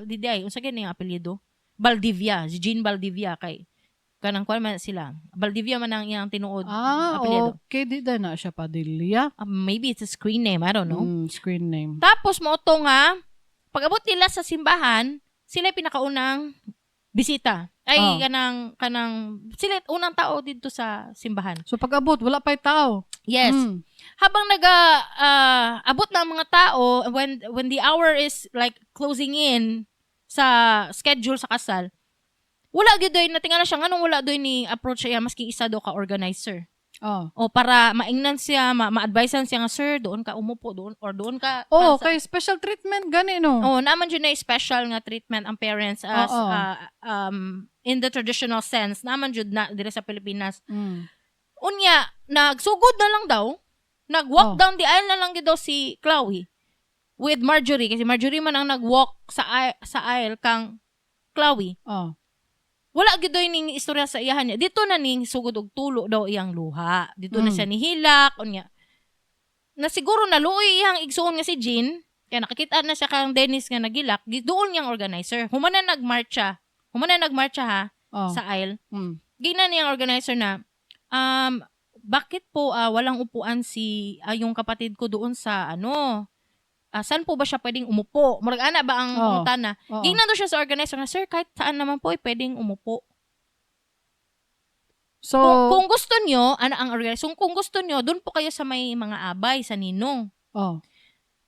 Diday, unsa gani ang apelyido? Valdivia, si Jean Valdivia kay kanang kuan man sila. Valdivia man ang iyang tinuod apelyido. Okay, di na siya Padilla. Maybe it's a screen name, I don't know. Screen name. Tapos mo to nga pag-abot nila sa simbahan, sila pinakaunang bisita. Ay kanang sila unang tao dito sa simbahan. So pag-abot wala pa'y tao. Yes. Habang abot na ang mga tao, when the hour is like closing in sa schedule sa kasal, wala gyud doy natinga na siya nganong wala doy ni approach siya maski isa do ka organizer. O para maingnan siya, ma-advisean siya nga sir, doon ka umupo doon ka. Kay special treatment gani no. Naman jud na special nga treatment ang parents as in the traditional sense. Naman jud na dire sa Pilipinas. Unya, nagsugod na lang daw. Nag-walk down the aisle na lang daw si Chloe with Marjorie. Kasi Marjorie man ang nag-walk sa aisle kang Chloe. Wala gid daw ning istorya sa iyahan niya. Dito na ning sugod og tulo daw iyang luha. Dito na siya nihilak. Unya, na siguro naluoy iyang igsuon nga si Jean. Kaya nakakita na siya kang Dennis nga nagilak. Doon niyang organizer. Humana nagmarcha ha sa aisle. Gina niyang organizer na, bakit po walang upuan si yung kapatid ko doon sa saan po ba siya pwedeng umupo? Murag ana ba ang pangutana? Gingnan do siya sa organizer na, sir, kahit saan naman po pwedeng umupo. So, kung gusto nyo, ang organizer, kung gusto nyo, doon po kayo sa may mga abay, sa ninong.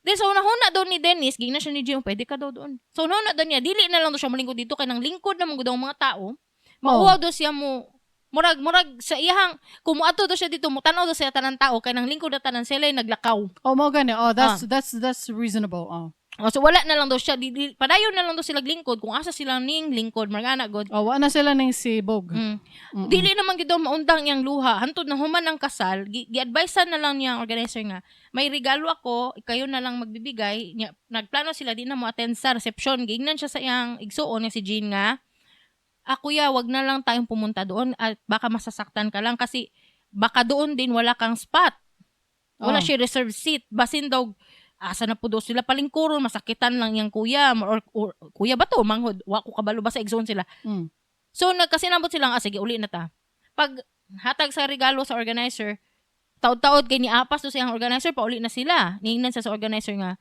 Then, so, nahuna doon ni Dennis, gingnan siya ni Jim, pwede ka daw doon. So, nahuna doon niya, dili na lang doon siya malingkod dito, kaya nang lingkod na mga mga tao, mauwaw doon siya mo, murag sa iyang kumuadto do siya dito mo tanaw do siya tanan tao kay nang lingkod na tanan sila naglakaw. Mao gani. That's reasonable. So wala na lang do siya padayon na lang do sila lingkod kung asa sila ning lingkod margana god. Wa na sila ning sibog. Dili naman gid maundang iyang luha hantod na human ang kasal gi-advisean na lang niya ang organizer nga may regalo ako kayo na lang magbibigay nagplano sila di na mo attend sa reception giingnan siya sa iyang igsuon nga si Jean nga kuya, wag na lang tayong pumunta doon at baka masasaktan ka lang kasi baka doon din wala kang spot. Wala siya reserved seat. Basin daw, asa na po daw sila palingkuron, masakitan lang yung kuya. Or kuya ba to? Manghod, wako kabalo ba sa exone sila? So, nagkasinabot silang, sige, uli na ta. Pag hatag sa regalo sa organizer, taod-taod kay ni Apas do sa organizer, pauli na sila. Ningnan sa organizer nga,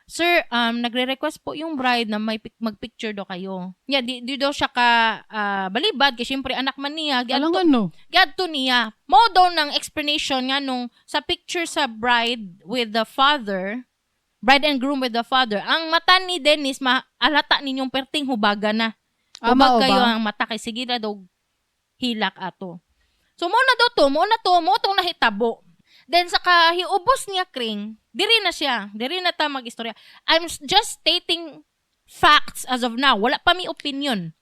sir, nagre-request po yung bride na may mag-picture do kayo. Di daw siya ka balibad kasi syempre anak man niya. Giadto niya. Mo daw ng explanation nga nung sa picture sa bride with the father, bride and groom with the father, ang mata ni Dennis maalata ninyong perting hubaga na. Hubag kayo ang mata kay sige na daw hilak ato. So mo na tong nahitabo. Then sa kahiubos niya Kring, diri na ta mag-istorya. I'm just stating facts as of now. Wala pa mi opinion.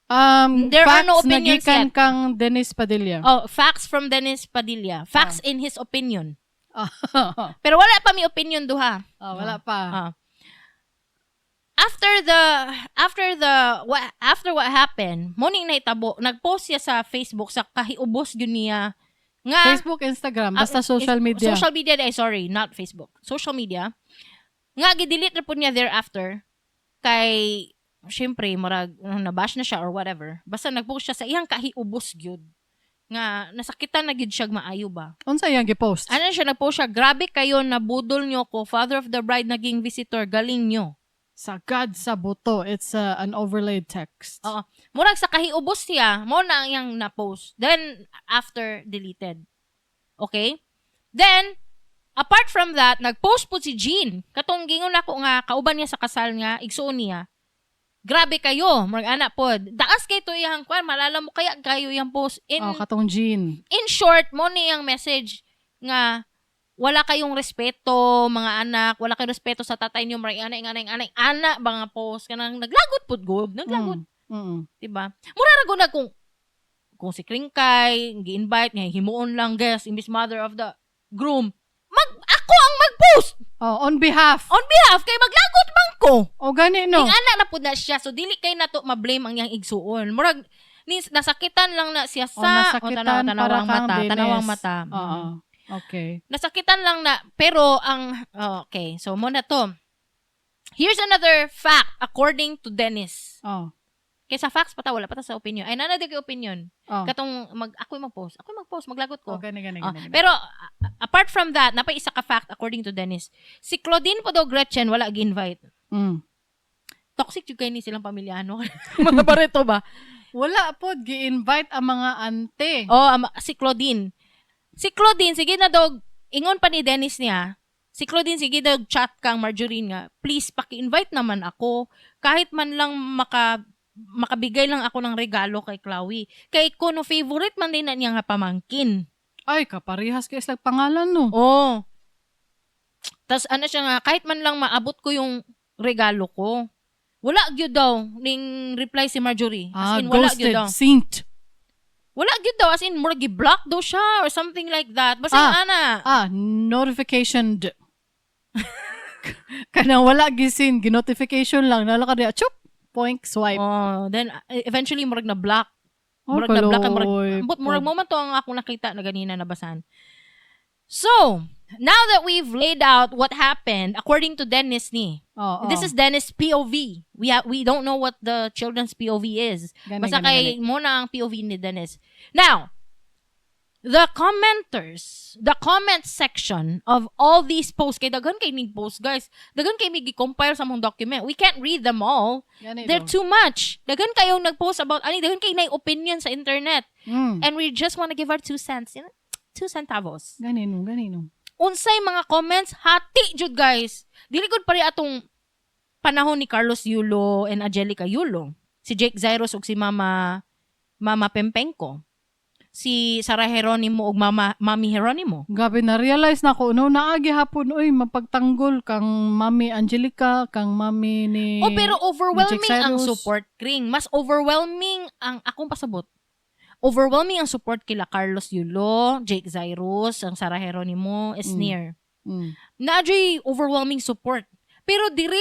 There are no opinions yet. Kang Dennis Padilla. Facts from Dennis Padilla. Facts in his opinion. Pero wala pa mi opinion duha. Wala pa. After what happened, morning na itabo, nag-post siya sa Facebook sa kahiubos gyud niya nga Facebook, Instagram, basta social media. Social media, sorry, not Facebook. Social media. Nga gidelete ra pud niya thereafter kay syempre murag nabash na siya or whatever. Basta nag-post siya sa iyang kahiubos gyud nga nasakitan na gyud siya maayo ba. Unsa iyang gi-post? Ano siya nag-post siya, grabe kayo nabudol nyo ko, father of the bride naging visitor, galing nyo. Sagad sa buto. It's an overlaid text. Oo. Murag sa kahiubos siya, mo na iyang na-post. Then after deleted. Okay? Then apart from that, nag-post po si Jean. Katong gingon ako nga kauban niya sa kasal nga igsuon niya. Grabe kayo, murag anak pod. Daas kay to iyang kwan, malala mo kaya kayo yang post katong Jean. in short mo ni ang message nga wala kayong respeto mga anak, wala kayong respeto sa tatay niyo, murag ana ba nga post kanang naglagot pod good, naglagot. Diba? Mura ra gud kung si Kringkay gi-invite nga himuon lang guest imbis mother of the groom. Ako ang mag-post. On behalf Kay maglagot man ko. O gani no. Ning anak na pud na siya so dili kay nato ma-blame ang iyang igsuon. Murag nasakitan lang na siya sa nasakitan tanawang mata, tanawang mata. Oo. Okay. Nasakitan lang na pero ang okay, so mo na to. Here's another fact according to Dennis. Kaya sa facts pata wala pata sa opinion. Ay nana di kay opinion. Katong ako mag-post, maglagot ko. Gani. Pero apart from that, napay isa ka fact according to Dennis. Si Claudine po daw Gretchen wala gi-invite. Toxic jud kay ni silang pamilyano. Mga paborito ba? Wala po gi-invite ang mga ante. Si Claudine. Sige na daw ingon pa ni Dennis niya. Si Claudine sige daw chat kang Marjorie nga. Please paki-invite naman ako kahit man lang makabigay lang ako ng regalo kay Chloe. Kay ko no favorite man din na niya nga pamangkin. Ay, kaparihas kay isang pangalan no. Tas ano siya nga, kahit man lang maabot ko yung regalo ko. Wala gyud daw ning reply si Marjorie. As in, wala gyud ghosted daw. saint. Wala gyud daw as in mura gi-block daw siya or something like that. Basta ana. Notification. Kanang wala gisin, gi-notification lang nala ka diya. Chup. Point, swipe. Then eventually murag na block. Murag na block murag moment to ang ako nakita na ganina nabasan. So, now that we've laid out what happened according to Dennis ni. This is Dennis POV. We don't know what the children's POV is. Basta kay mo na ang POV ni Dennis. Now, the comment section of all these posts, kay dagan kay ning post, guys. Dagan kay mig compile sa mong document. We can't read them all. They're too much. Dagan kayong nag-post about dagan kay nay opinion sa internet. And we just want to give our 2 cents, 2 centavos. Ganino. Unsay mga comments hati jud guys. Dili gud pare atong panahon ni Carlos Yulo and Angelica Yulo. Si Jake Zairos ug si Mama Pempenko. Si Sarah Heronimo ug Mami Heronimo. Gabi na realize na ko naagi hapon mapagtanggol kang Mami Angelica, kang Mami ni pero overwhelming ang support kring. Mas overwhelming ang akong pasabot. Overwhelming ang support kila Carlos Yulo, Jake Zairos, ang Sarah Heronimo, Esnir. Naadjay overwhelming support. Pero diri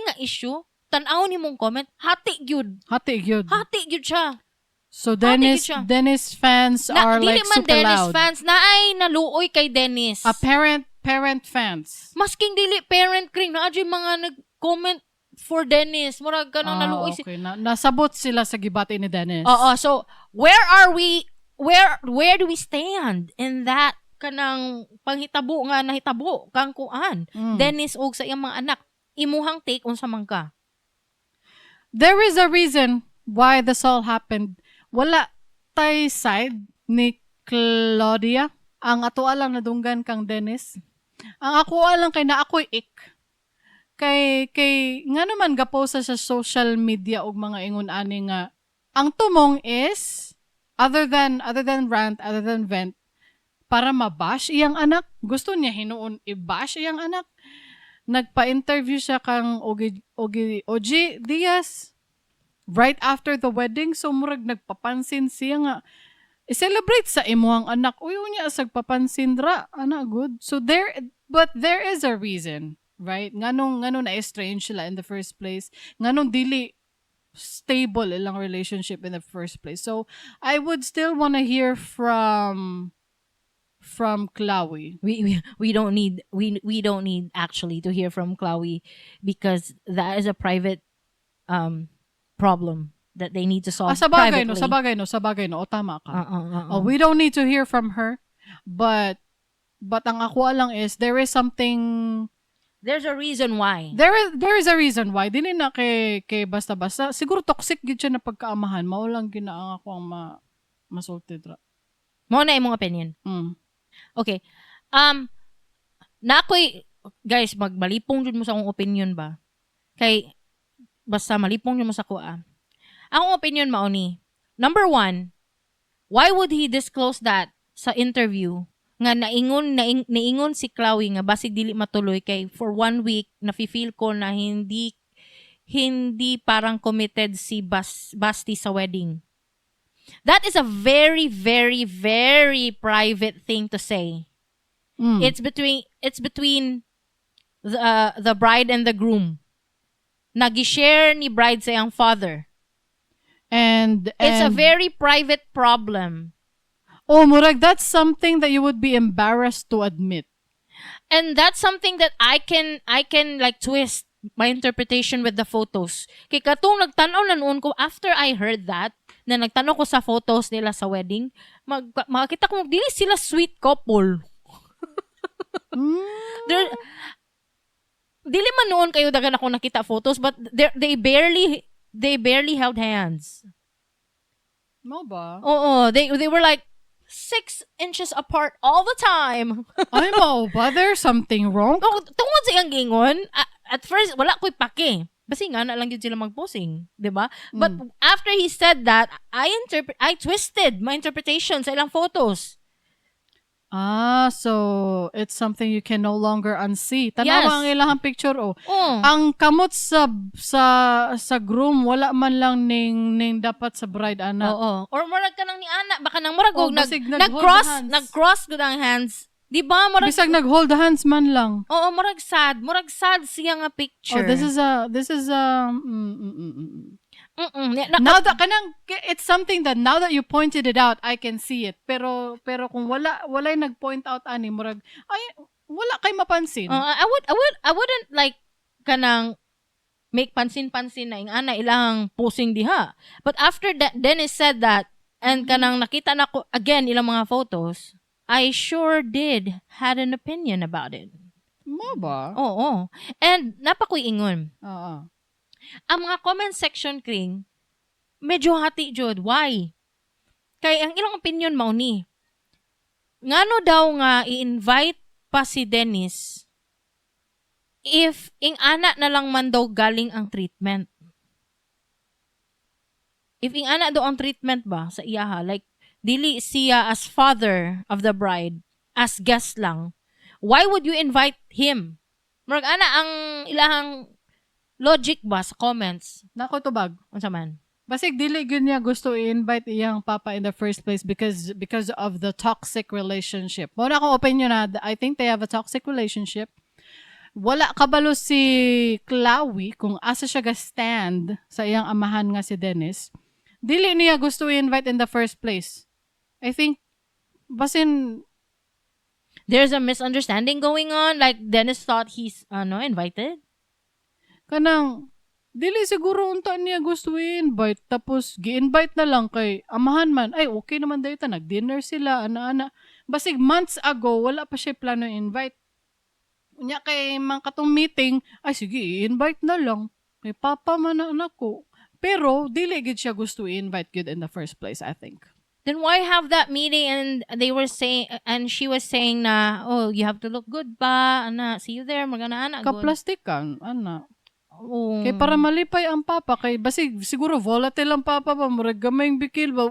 nga issue, tan-aw nimong comment, hati gyud siya. So Dennis fans are like super Dennis loud. Fans na ay naluoy kay Dennis. Parent fans. Masking dili parent kring na adjay mga nag-comment for Dennis. Murag kanang naluoy okay. Nasabot sila sa gibati ni Dennis. So where are we? Where do we stand in that kanang panghitabo nga nahitabo kang kuan? Dennis og sa iyang mga anak. Imuhang take unsa man ka? There is a reason why this all happened. Wala tay side ni Claudia. Ang atoa lang nadunggan kang Dennis. Ang ako lang kay na ako'y Kay nga naman gapost sa social media og mga ingon ani nga ang tumong is other than rant, other than vent para mabash iyang anak. Gusto niya hinuon i-bash iyang anak. Nagpa-interview siya kang OG Diaz right after the wedding, so murag nagpapansin siya nga i-celebrate sa imuhang anak. Uyo niya asag papansin ra, ana good. So there is a reason, right? Nganong na-estrange sila in the first place. Nganong dili stable ilang relationship in the first place. So I would still want to hear from from Chloe. We don't need we don't need actually to hear from Chloe, because that is a private problem that they need to solve Sabagay privately. sa bagay no, o tama ka. Uh-uh. We don't need to hear from her, but ang ako lang is there is something. There's a reason why. There is a reason why. Dili na kay basta-basta. Siguro toxic gid siya na pagkaamahan. Maulang ginaang ako ang masulted ra. Mo na imong opinion. Okay. Na ako'y, guys, magmalipong jud mo sa akong opinion ba? Kay basta malipong jud mo sa kuha. Akong opinion mao ni. Number 1, why would he disclose that sa interview? Nga naingon si Chloe nga basig dili matuloy kay for 1 week nafi-feel ko na hindi parang committed si Basti sa wedding. That is a very very very private thing to say. It's between the bride and the groom. Nagi-share ni bride sa iyang father. And it's a very private problem. Oh, murag, that's something that you would be embarrassed to admit. And that's something that I can like twist my interpretation with the photos. Kay katong nagtanaw na noon ko after I heard that, na nagtanaw ko sa photos nila sa wedding, makita ko dili sila sweet couple. Dili man noon kayo dagan ako nakita photos, but they barely held hands. No ba? Oo, they were like 6 inches apart all the time. Ay, mo ba? There's something wrong? Tungod sa iyang gingon, at first, wala ko'y pake. Basi nga na lang yun sila mag-posing. Diba? But after he said that, I twisted my interpretation sa ilang photos. So it's something you can no longer unsee. Tanawa Yes. ang ilang picture, Ang kamot sa groom, wala man lang ning dapat sa bride, anak. Oo. Or murag ka nang ni anak, baka nang murag basig nag-cross ko ang hands. Di ba? Murag, bisag nag-hold hands man lang. Oo, murag sad siya nga picture. This is now that it's something that now that you pointed it out, I can see it. Pero kung walay nag-point out ani murag ay wala kay mapansin. I wouldn't like kanang make pansin-pansin na ing ana ilang posing diha. But after that, Dennis said that, and kanang nakita na ko again ilang mga photos, I sure did had an opinion about it. Mo ba? Oo. And napakoy ingon. Oo. Ang mga comment section, Kring, medyo hati jud. Why? Kay ang ilang opinion mao ni. Ngano daw nga i-invite pa si Dennis if ing anak na lang man daw galing ang treatment. If ing anak daw ang treatment ba sa iyaha, like dili siya as father of the bride, as guest lang, why would you invite him? Murag ana ang ilahang logic ba sa comments? Nako tubag. Unsa man? Basig dili gyud niya gusto i-invite iyang papa in the first place because of the toxic relationship. Mo na akong opinion na I think they have a toxic relationship. Wala kabalo si Chloe kung asa siya ga-stand sa iyang amahan nga si Dennis. Dili niya gusto i-invite in the first place. I think basin there's a misunderstanding going on, like Dennis thought he's invited. Kanang dili siguro unta niya gusto i-invite tapos gi-invite na lang kay amahan man. Ay okay naman dayta, nag-dinner sila ana-ana. Basig months ago wala pa siya plano i-invite. Unya kay mang katong meeting, ay sige i-invite na lang. Kay papa man na anak ko. Pero dili gid siya gusto i-invite gid in the first place, I think. Then why have that meeting and they were saying, and she was saying na, oh, you have to look good ba? Ana, see you there, magana ana. Kaplastikan, ana. Oh. Kay para malipay ang papa, kay basig siguro volatile ang papa pa, murag gamayng bikil ba.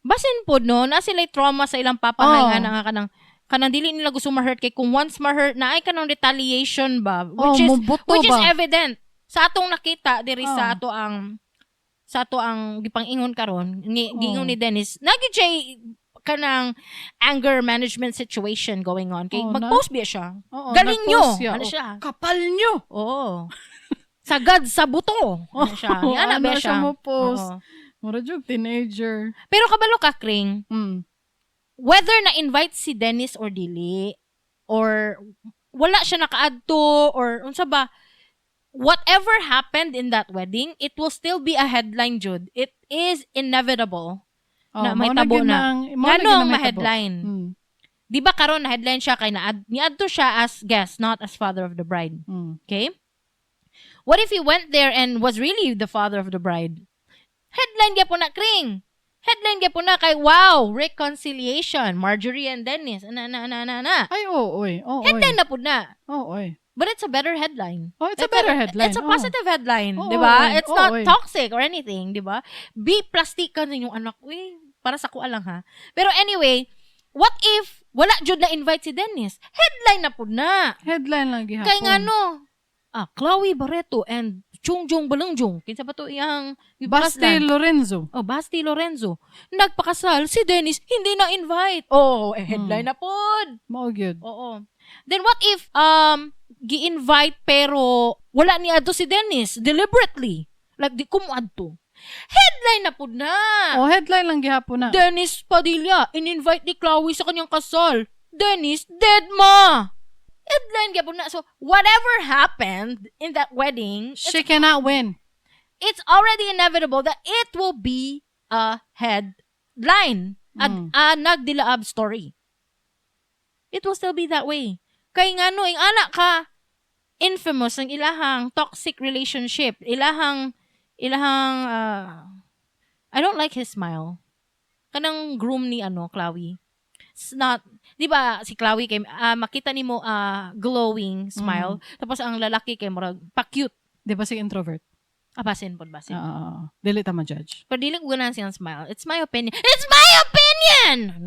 Basin po no, na sila trauma sa ilang papa nga nga kanang dili nila gusto ma-hurt kay kung once ma-hurt na ay kanang retaliation ba, which is evident sa atong nakita diri sa ato ang gipang-ingon karon gingon ni Dennis nagid siya kanang anger management situation going on kay mag-post biya siya. Galing nyo ano siya, kapal nyo, sagad sa buto ano siya, ana ba siya mo post. Mura jud teenager. Pero kabalo ka, Kring, whether na-invite si Dennis or dili, or wala siya nakaadto, or unsa ba, whatever happened in that wedding, it will still be a headline, Jude. It is inevitable na may tabo na. Ngano ang ma-headline? Di ba karon na headline siya kay niadto siya as guest, not as father of the bride. Okay? What if he went there and was really the father of the bride? Headline gyapon na, Kring. Headline gyapon na kay, wow, reconciliation, Marjorie and Dennis. Ay, oy. Headline na pud na. Oy. But it's a better headline. Oh, it's a better headline. It's a positive headline, Oh, di ba? oy. It's not toxic or anything, di ba? Be plastikan yung anak. Uy, para sa kuha lang ha. Pero anyway, what if wala jud na invite si Dennis? Headline na pud na. Headline lang gihapon. Kay ngano? Chloe Barreto and Chungjong Balangjong. Kinsa ba to iyang Basti Lorenzo. Basti Lorenzo. Nagpakasal si Dennis, hindi na invite. Headline na pod. Mao gyud. Oo. Then what if gi-invite pero wala ni adto si Dennis deliberately? Like di kumuadto. Headline na pod na. Headline lang gihapon na. Dennis Padilla in-invite ni Chloe sa kanyang kasal. Dennis dead ma. Headline gyapon na. So whatever happened in that wedding, she cannot win. It's already inevitable that it will be a headline, a Nagdilaab story. It will still be that way. Kay ngano ing anak ka infamous ang ilahang toxic relationship. Ilahang I don't like his smile. Kanang groom ni Chloe. It's not, di ba, si Chloe kay makita nimo glowing smile, tapos ang lalaki kay murag pa-cute. Di ba si introvert? Basin. Dili ta ma-judge. Pero dili ko ganahan siyang smile. It's my opinion. It's my opinion!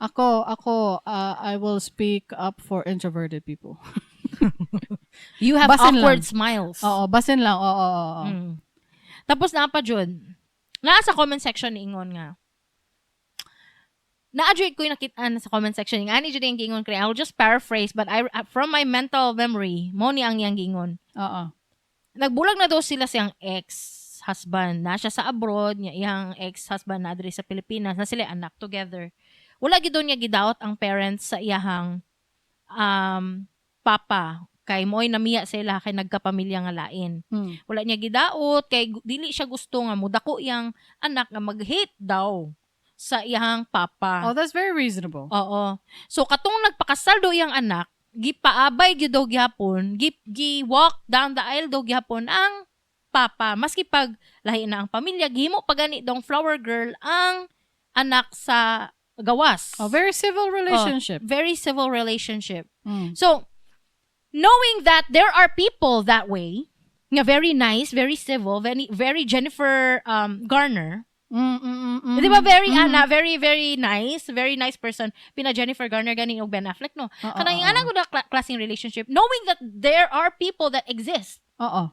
Ako, I will speak up for introverted people. You have basin awkward lang. smiles. Basin lang. Tapos pa Jud, sa comment section ni Ingon nga, na-adjure ko yung nakita sa comment section. Yung ani dyan yung gingon. I'll just paraphrase, but from my mental memory, mo ni ang yang gingon. Nagbulag na daw sila siyang ex-husband. Na siya sa abroad, yung ex-husband na adre sa Pilipinas, na sila anak together. Wala gid niya gidaot ang parents sa iyahang papa. Kay mo'y namiya sila kay nagkapamilya nga lain. Wala niya gidaot, kay dili siya gusto nga mudako yang anak nga mag-hate daw sa iyang papa. That's very reasonable. Oo. So katong nagpakasal daw iyang anak, gipaabay gyud daw gihapon, gi-walk down the aisle daw gihapon ang papa. Maski pag lahi na ang pamilya, gihimo pa gani daw flower girl ang anak sa gawas. Very civil relationship. Very civil relationship. So knowing that there are people that way, nga very nice, very civil, very Jennifer Garner. Di ba very very nice person. Pina Jennifer Garner gani og Ben Affleck no. Kanang ana ko na klaseng relationship, knowing that there are people that exist.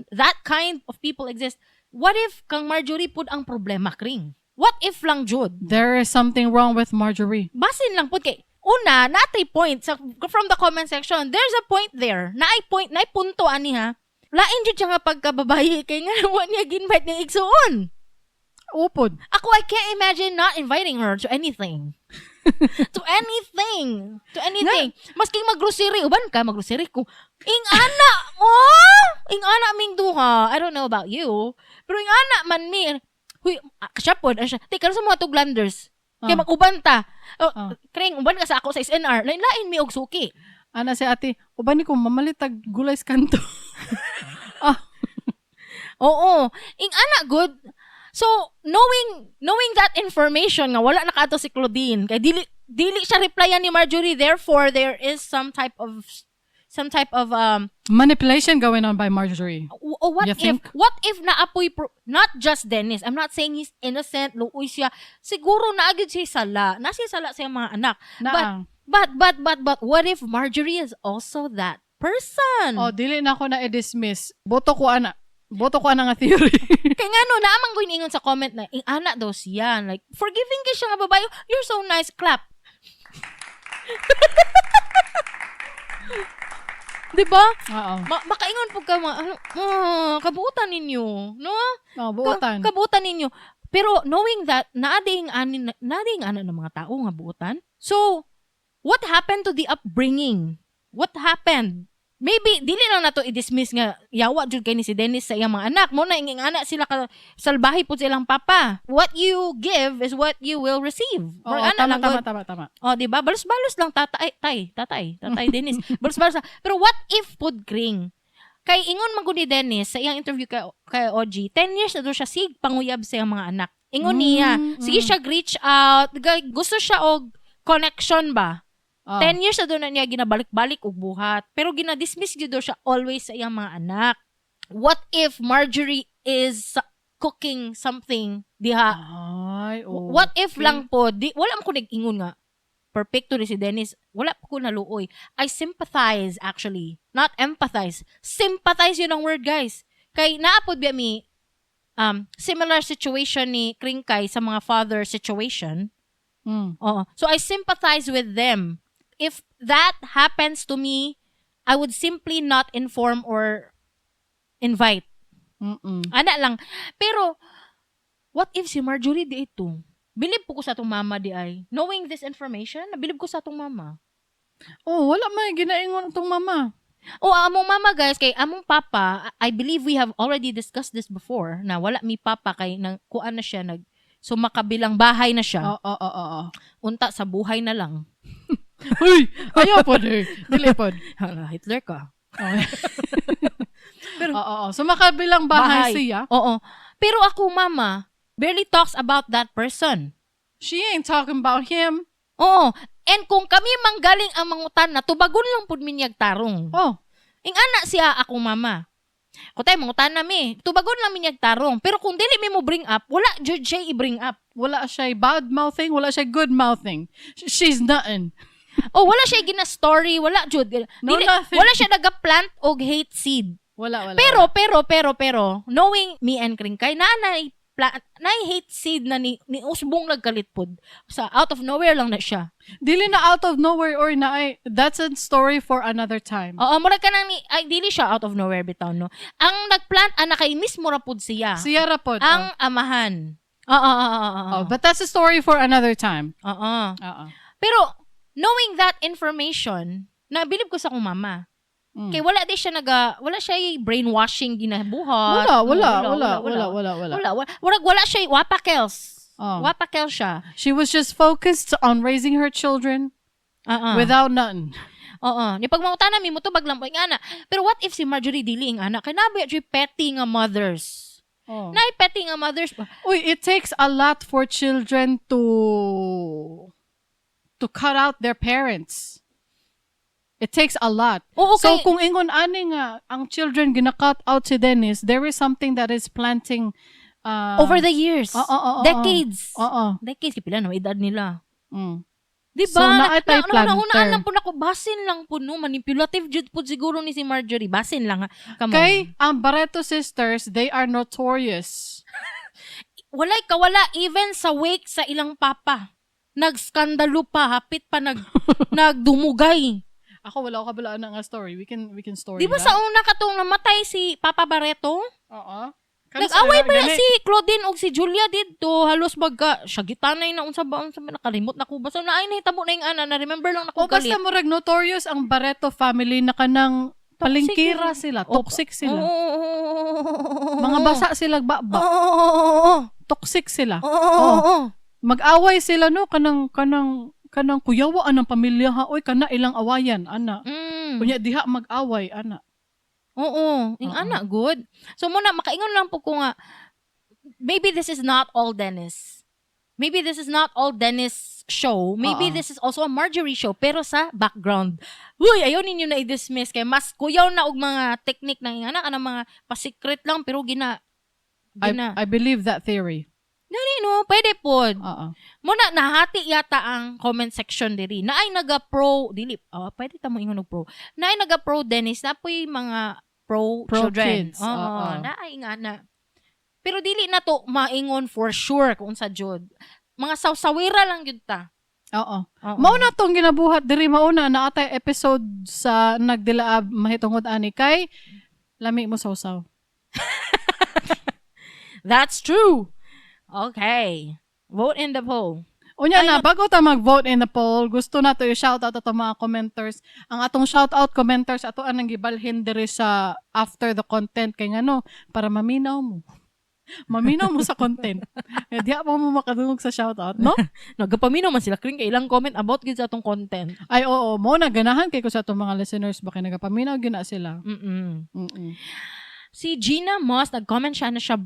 That kind of people exist. What if kang Marjorie pud ang problema, Kring? What if lang Jude? There is something wrong with Marjorie. Basin lang pud kay una, natay point from the comment section. There's a point there. Naay punto ani ha. Lain jud siya nga pagkababayi kay nga wa niya ginvite ni igsuon. Upod. Ako, I can't imagine not inviting her to anything. To anything. Maski mag-grocery. Uban ka, mag-grocery ko. Ing ana ming duha. I don't know about you. Pero ing ana man mi. Huy, siya po. Tika sa mga tuglanders. Kaya mag-uban ta. Kring, uban ka sa ako sa SNR. Lain mi og suki. Ana si ate, uban ni ko mamalitag gulay sa kanto. Oo. Ing ana good. So, knowing that information nga wala nakaadto si Claudine, kay dili siya replyan ni Marjorie, therefore there is some type of manipulation going on by Marjorie. What if naapoy not just Dennis. I'm not saying he's innocent, luoy siya. Siguro naagid siya sala. Nasi sala sa mga anak. But what if Marjorie is also that person? Dili na ako na i-dismiss. Boto ko ana nga theory. Kaya nga naamang ko ingon sa comment na, anak daw siya. Like, forgiving ka siya nga babae. You're so nice. Clap. Diba? Makaingon po ka, kabuutan ninyo. No? Buutan. Kabuutan ninyo. Pero knowing that, naading ano ng mga tao nga buotan. So, what happened to the upbringing? What happened? Maybe, dili lang na to i-dismiss nga, yawa jud kay ni si Dennis sa iyang mga anak. Muna, inging anak sila ka, salbahi po silang papa. What you give is what you will receive. Oo, tama. O, diba? Balos-balos lang, tatay, Dennis. Balos-balos lang. Pero what if pud kring? Kay ingon man gud ni Dennis sa iyang interview kay OG, 10 years na do siya sig panguyab sa iyang mga anak. Ingon niya, sige siya reach out, gusto siya og connection ba? 10 years na doon na niya ginabalik-balik og buhat. Pero ginadismiss gyud siya always sa iyang mga anak. What if Marjorie is cooking something diha? Ay, What if lang po, wala mo ko nag-ingon nga. Perfecto ni si Dennis. Wala po ko naluoy. I sympathize actually. Not empathize. Sympathize yun ang word, guys. Kay naapod biya mi similar situation ni Kringkay sa mga father situation. So I sympathize with them. If that happens to me, I would simply not inform or invite. Ana lang. Pero, what if si Marjorie di ito? Bilib po ko sa atong mama di ay. Knowing this information, nabilib ko sa atong mama. Wala may ginaingon itong mama. Among mama guys, kay among papa, I believe we have already discussed this before, na wala mi papa kay kuan na siya, so makabilang bahay na siya. Unta sa buhay na lang. Uy! Ayaw po eh. Dili po. Hitler ka. Pero, so makabilang bahay siya. Pero ako, mama, barely talks about that person. She ain't talking about him. And kung kami manggaling ang mangutan na, tubagon lang po minyag tarong. Ing ana siya ako, mama. Kutay, mangutan na mi. Tubagon lang minyag tarong. Pero kung dili mi mo bring up, wala jud siya i-bring up. Wala siya bad-mouthing, wala siya good-mouthing. She's nothing. Wala siya gina-story, wala jud. Wala siya naga-plant og hate seed. Wala. Pero, knowing me and Kringkay, na hate seed na ni usbong nagkalitpod. Sa out of nowhere lang na siya. Dili na out of nowhere or that's a story for another time. Murag ka nang dili siya out of nowhere bitaw, no. Ang nagplant anak kay mismo rapod siya. Siya rapod. Ang amahan. But that's a story for another time. Pero knowing that information, nabilib ko sa akong mama. Kay wala siya brainwashing ginabuhat. Wala siya wapakels. Wapakel siya. She was just focused on raising her children without nothing. Ni pagmangutan na mi mo to baglang ana. Pero what if si Marjorie dili ang anak? Kay nabi petty nga mothers. Nay petty nga mothers. It takes a lot for children to cut out their parents. It takes a lot. So kung ingon ani nga ang children gina-cut out si Dennis, there is something that is planting over the years. Decades. Decades pila na edad nila. Diba? So naatay planter. Naunaan lang po nako, basin lang po no, manipulative jud po siguro ni si Marjorie. Basin lang ha. Kay ang Barreto sisters, they are notorious. Walay kawala even sa wake sa ilang papa. Nagskandalo pa, hapit pa nagdumugay. Ako wala ko kabalaan nga story. We can story. Di ba sa una katong namatay si Papa Barreto? Nag-away ba si Claudine og si Julia dito, halos syagitanay na unsa ba nakalimot na ko basta naay nahitabo na yung ana na remember lang nako galit. Basta murag notorious ang Barreto family na kanang palingkira sila, toxic sila. Mga basa sila baba. Toxic sila. Mag-away sila no kanang kuyawa ang pamilya ha. Oy kana ilang awayan ana. Kunya diha mag-away ana. Ing ana good. So muna makaingon lang po ko nga maybe this is not all Dennis. Maybe this is not all Dennis show. Maybe this is also a Marjorie show pero sa background. Uy, ayaw ninyo na i-dismiss kay mas kuyaw na og mga technique ng anak anang mga pa-secret lang pero gina. I believe that theory. No, pwede po. Muna, nahati yata ang comment section diri. Naay naga-pro, pwede tamo ingon og pro. Naay naga-pro Dennis, na po'y mga pro children. Kids. Naay nga na. Pero dili na to maingon for sure kung sa jud. Mga sawsawira lang yun ta. Mao na tong ginabuhat diri mauna na atay episode sa Nagdilaab mahitungod ani kay lami mo sawsaw. That's true. Okay. Vote in the poll. Unya na, bago ta mag-vote in the poll, gusto na to i-shoutout ato mga commenters. Ang atong shoutout commenters, ato anang gibalhin diri sa after the content. Kaya nga no, para maminaw mo. Maminaw mo sa content. Eh, di pa mo makadungog sa shoutout, no? Nagapaminaw man sila. Kringkay ilang comment about gid sa atong content. Ay, oo. Mo, naganahan kay ko sa atong mga listeners. Baka nagapaminaw gina sila. Si Gina Moss, nag-comment siya na siya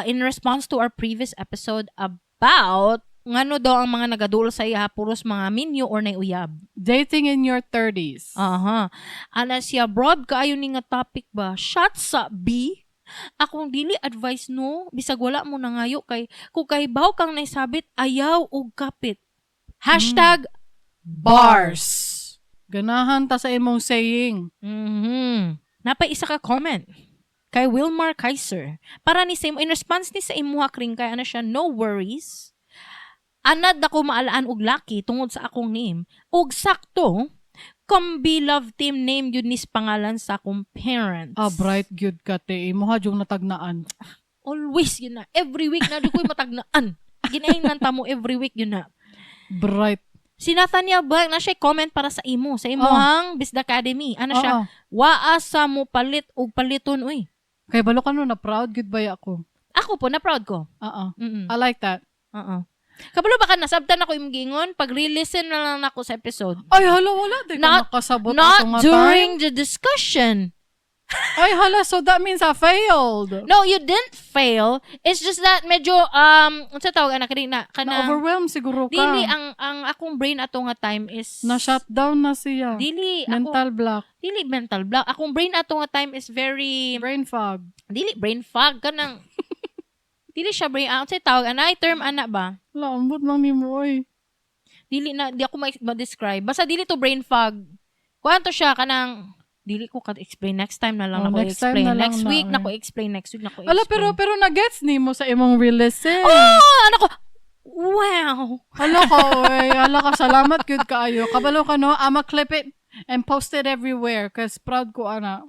in response to our previous episode about ngano daw ang mga nagadul sa iya, puros mga minyo or nauyab. Dating in your 30s. Aha. Ana siya, broad kaayo ni nga topic ba? Shots sa B? Akong dili advice no, bisag wala mo nangayo kay kung kahibaw kang naisabit, ayaw og kapit. Hashtag Bars. Ganahan ta sa imong saying. Napay isa ka comment kay Wilmar Kaiser. Para ni same in response ni sa imuha Kringkay, ano siya, no worries. Anad ako maalaan og laki tungod sa akong name. Og sakto, Combi Love Team name yun nis pangalan sa akong parents. Bright good ka te. Imuha jung natagnaan. Always yun na. Every week na di ko'y matagnaan. Ginaingnan ta mo every week yun na. Bright. Si Nathaniel Black na siya comment para sa imo. Sa imuhang Bisda Academy. Ano siya? Waasa mo palit og paliton. Uy. Kay balo ka no, na proud good ba ako? Ako po, na proud ko. I like that. Kabalo ba ka nasabtan ako yung gingon? Pag re-listen na lang ako sa episode. Ay, hala, wala. Di ka nakasabot not during the discussion. Ay, hala, so that means I failed. No, you didn't fail. It's just that medyo, sa tawag, anak, na-overwhelmed siguro ka. Dili, ang akong brain ato nga time is... Na-shutdown na siya. Dili, mental block. Dili, mental block. Akong brain ato nga time is very... Brain fog. Dili, brain fog. Kanang... Dili siya brain out. Sa tawag, anay term, anak ba? Wala, ambot lang ni mo, oy. Dili na, di ako ma-describe. Basta dili to brain fog. Kuwanto siya, kanang... Dili ko ka-explain. Next time na lang ako explain. Next week na ko explain. Next week na ko explain. Ala, pero na-gets ni mo sa imong re-listen. Ano ko? Wow! Hala ka, oy. Hala ka, salamat good kaayo. Kabalo ka, no? I'ma clip it and post it everywhere cause proud ko, ana.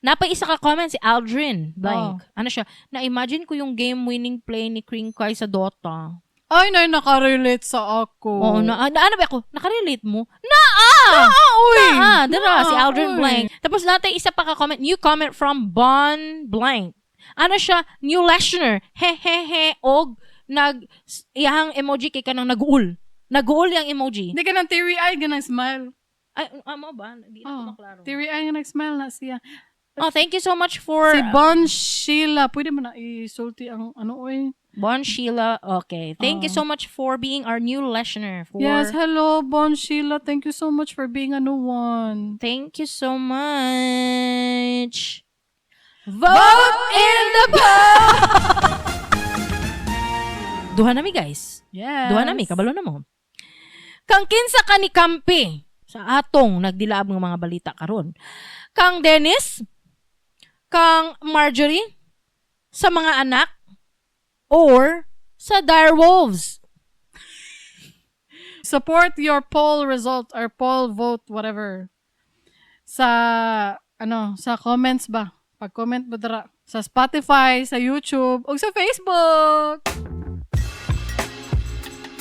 Napay isa ka comment si Aldrin. Like, ano siya? Na-imagine ko yung game-winning play ni Kringkay sa Dota. Ay, nakarelate sa ako. Oo, ano ba ako? Nakarelate mo? Uy! Dara, si Aldrin Blank. Tapos natin isa pa ka-comment, new comment from Bon Blank. Ano siya? New listener. He, og, iyang emoji kay kanang nag-uul. Nag-uul yung emoji. Hindi ka ng teary-eye, ganang smile. Ay, mo ba? Hindi na maklaro. Teary-eye, ganang smile na siya. Thank you so much for... Si Bon Sheila. Pwede mo na isulti ang oy. Bon Sheila, okay. Thank you so much for being our new listener. Yes, hello, Bon Sheila. Thank you so much for being a new one. Thank you so much. Vote in the poll! Duha nami, guys. Yes. Duha nami, kabalo na mo. Kang kinsa ka ni Kampi sa atong nagdilaab ng mga balita karon. Kang Dennis, kang Marjorie, sa mga anak, or sa direwolves. Support your poll result or poll vote, whatever. Sa comments ba? Pag-comment mo dara. Sa Spotify, sa YouTube, o sa Facebook.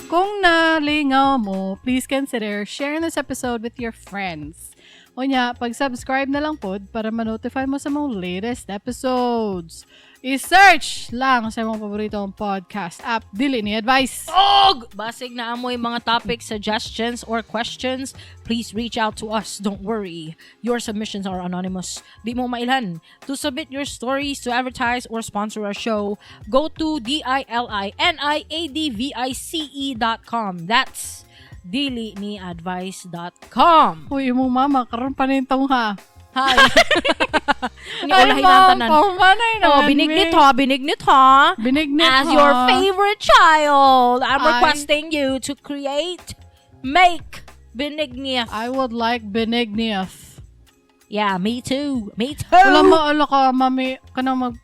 Kung nalingaw mo, please consider sharing this episode with your friends. O nya, pag-subscribe na lang po para ma-notify mo sa mga latest episodes. I-search lang sa mga paboritong podcast app, Dili Ni Advice. Basig na amoy mga topic suggestions or questions, please reach out to us. Don't worry. Your submissions are anonymous. Di mo mailhan. To submit your stories to advertise or sponsor our show, go to DILINIADVICE.com. That's DiliNiAdvice.com. Uy, imong mama, karon pa nintong ha. Hi. Hindi ko lahilan tanan. Binignit ha. Binignit As your favorite child, I'm requesting you to make Benignith. I would like Benignith. Yeah, me too. Wala mo, ka, mami,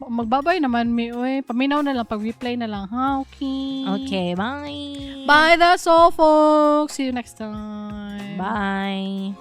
magbabay naman, uy. Paminaw na lang, pag-replay na lang, ha? Okay. Okay, bye. Bye, that's all, folks. See you next time. Bye.